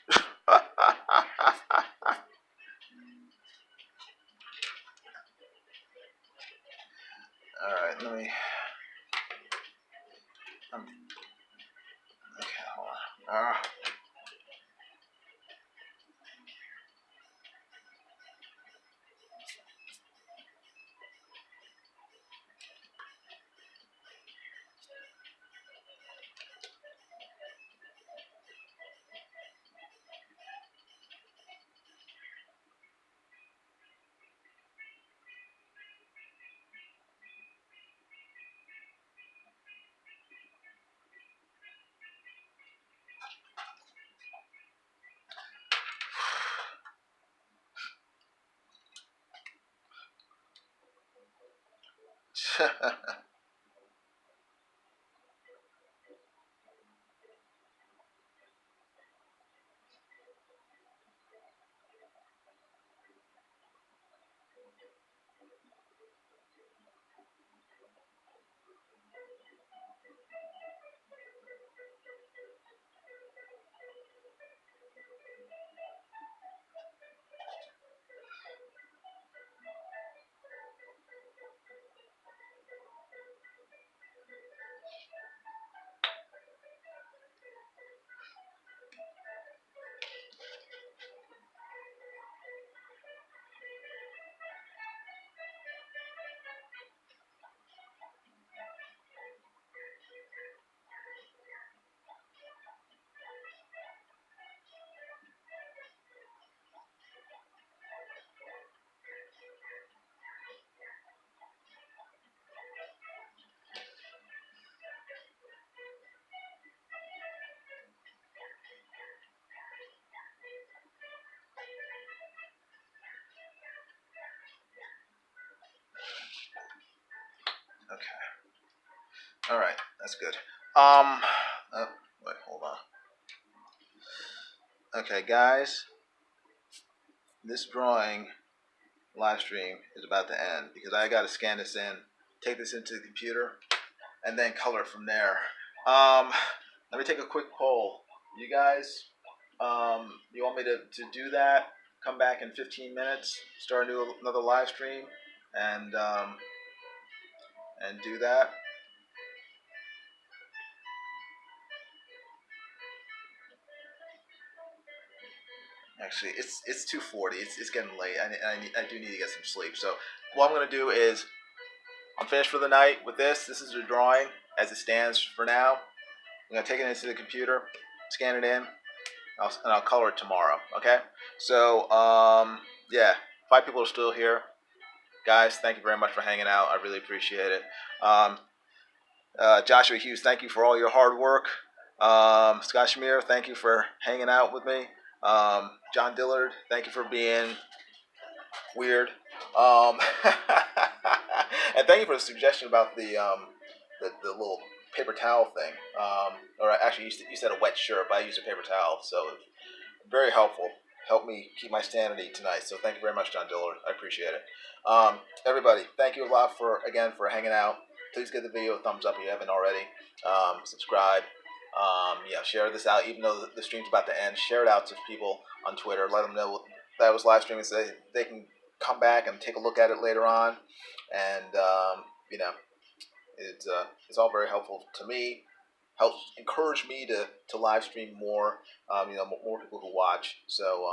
Alright, let me... okay, hold on. Okay. All right, that's good. Wait, hold on. Okay, guys, this drawing live stream is about to end because I got to scan this in, take this into the computer, and then color from there. Let me take a quick poll. You guys, you want me to do that? Come back in 15 minutes, start another live stream, and do that. Actually, it's 2:40. It's getting late. I do need to get some sleep. So what I'm gonna do is I'm finished for the night with this. This is the drawing as it stands for now. I'm gonna take it into the computer, scan it in, and I'll color it tomorrow. Okay. So yeah, 5 people are still here. Guys, thank you very much for hanging out. I really appreciate it. Joshua Hughes, thank you for all your hard work. Scott Schmier, thank you for hanging out with me. John Dillard, thank you for being weird. And thank you for the suggestion about the little paper towel thing. Or actually, you said a wet shirt, but I used a paper towel, so very helpful. Helped me keep my sanity tonight. So thank you very much, John Dillard. I appreciate it. Everybody, thank you a lot for hanging out. Please give the video a thumbs up if you haven't already. Subscribe. Yeah, share this out. Even though the stream's about to end, share it out to people on Twitter. Let them know that was live streaming, so they can come back and take a look at it later on. And you know, it's all very helpful to me. Helps encourage me to live stream more. More people who watch. So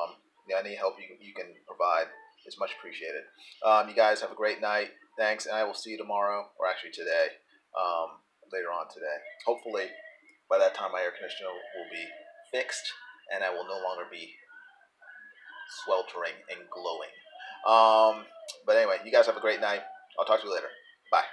yeah, any help you can provide is much appreciated. You guys have a great night. Thanks, and I will see you tomorrow, or actually today, later on today. Hopefully, by that time, my air conditioner will be fixed, and I will no longer be sweltering and glowing. But anyway, you guys have a great night. I'll talk to you later. Bye.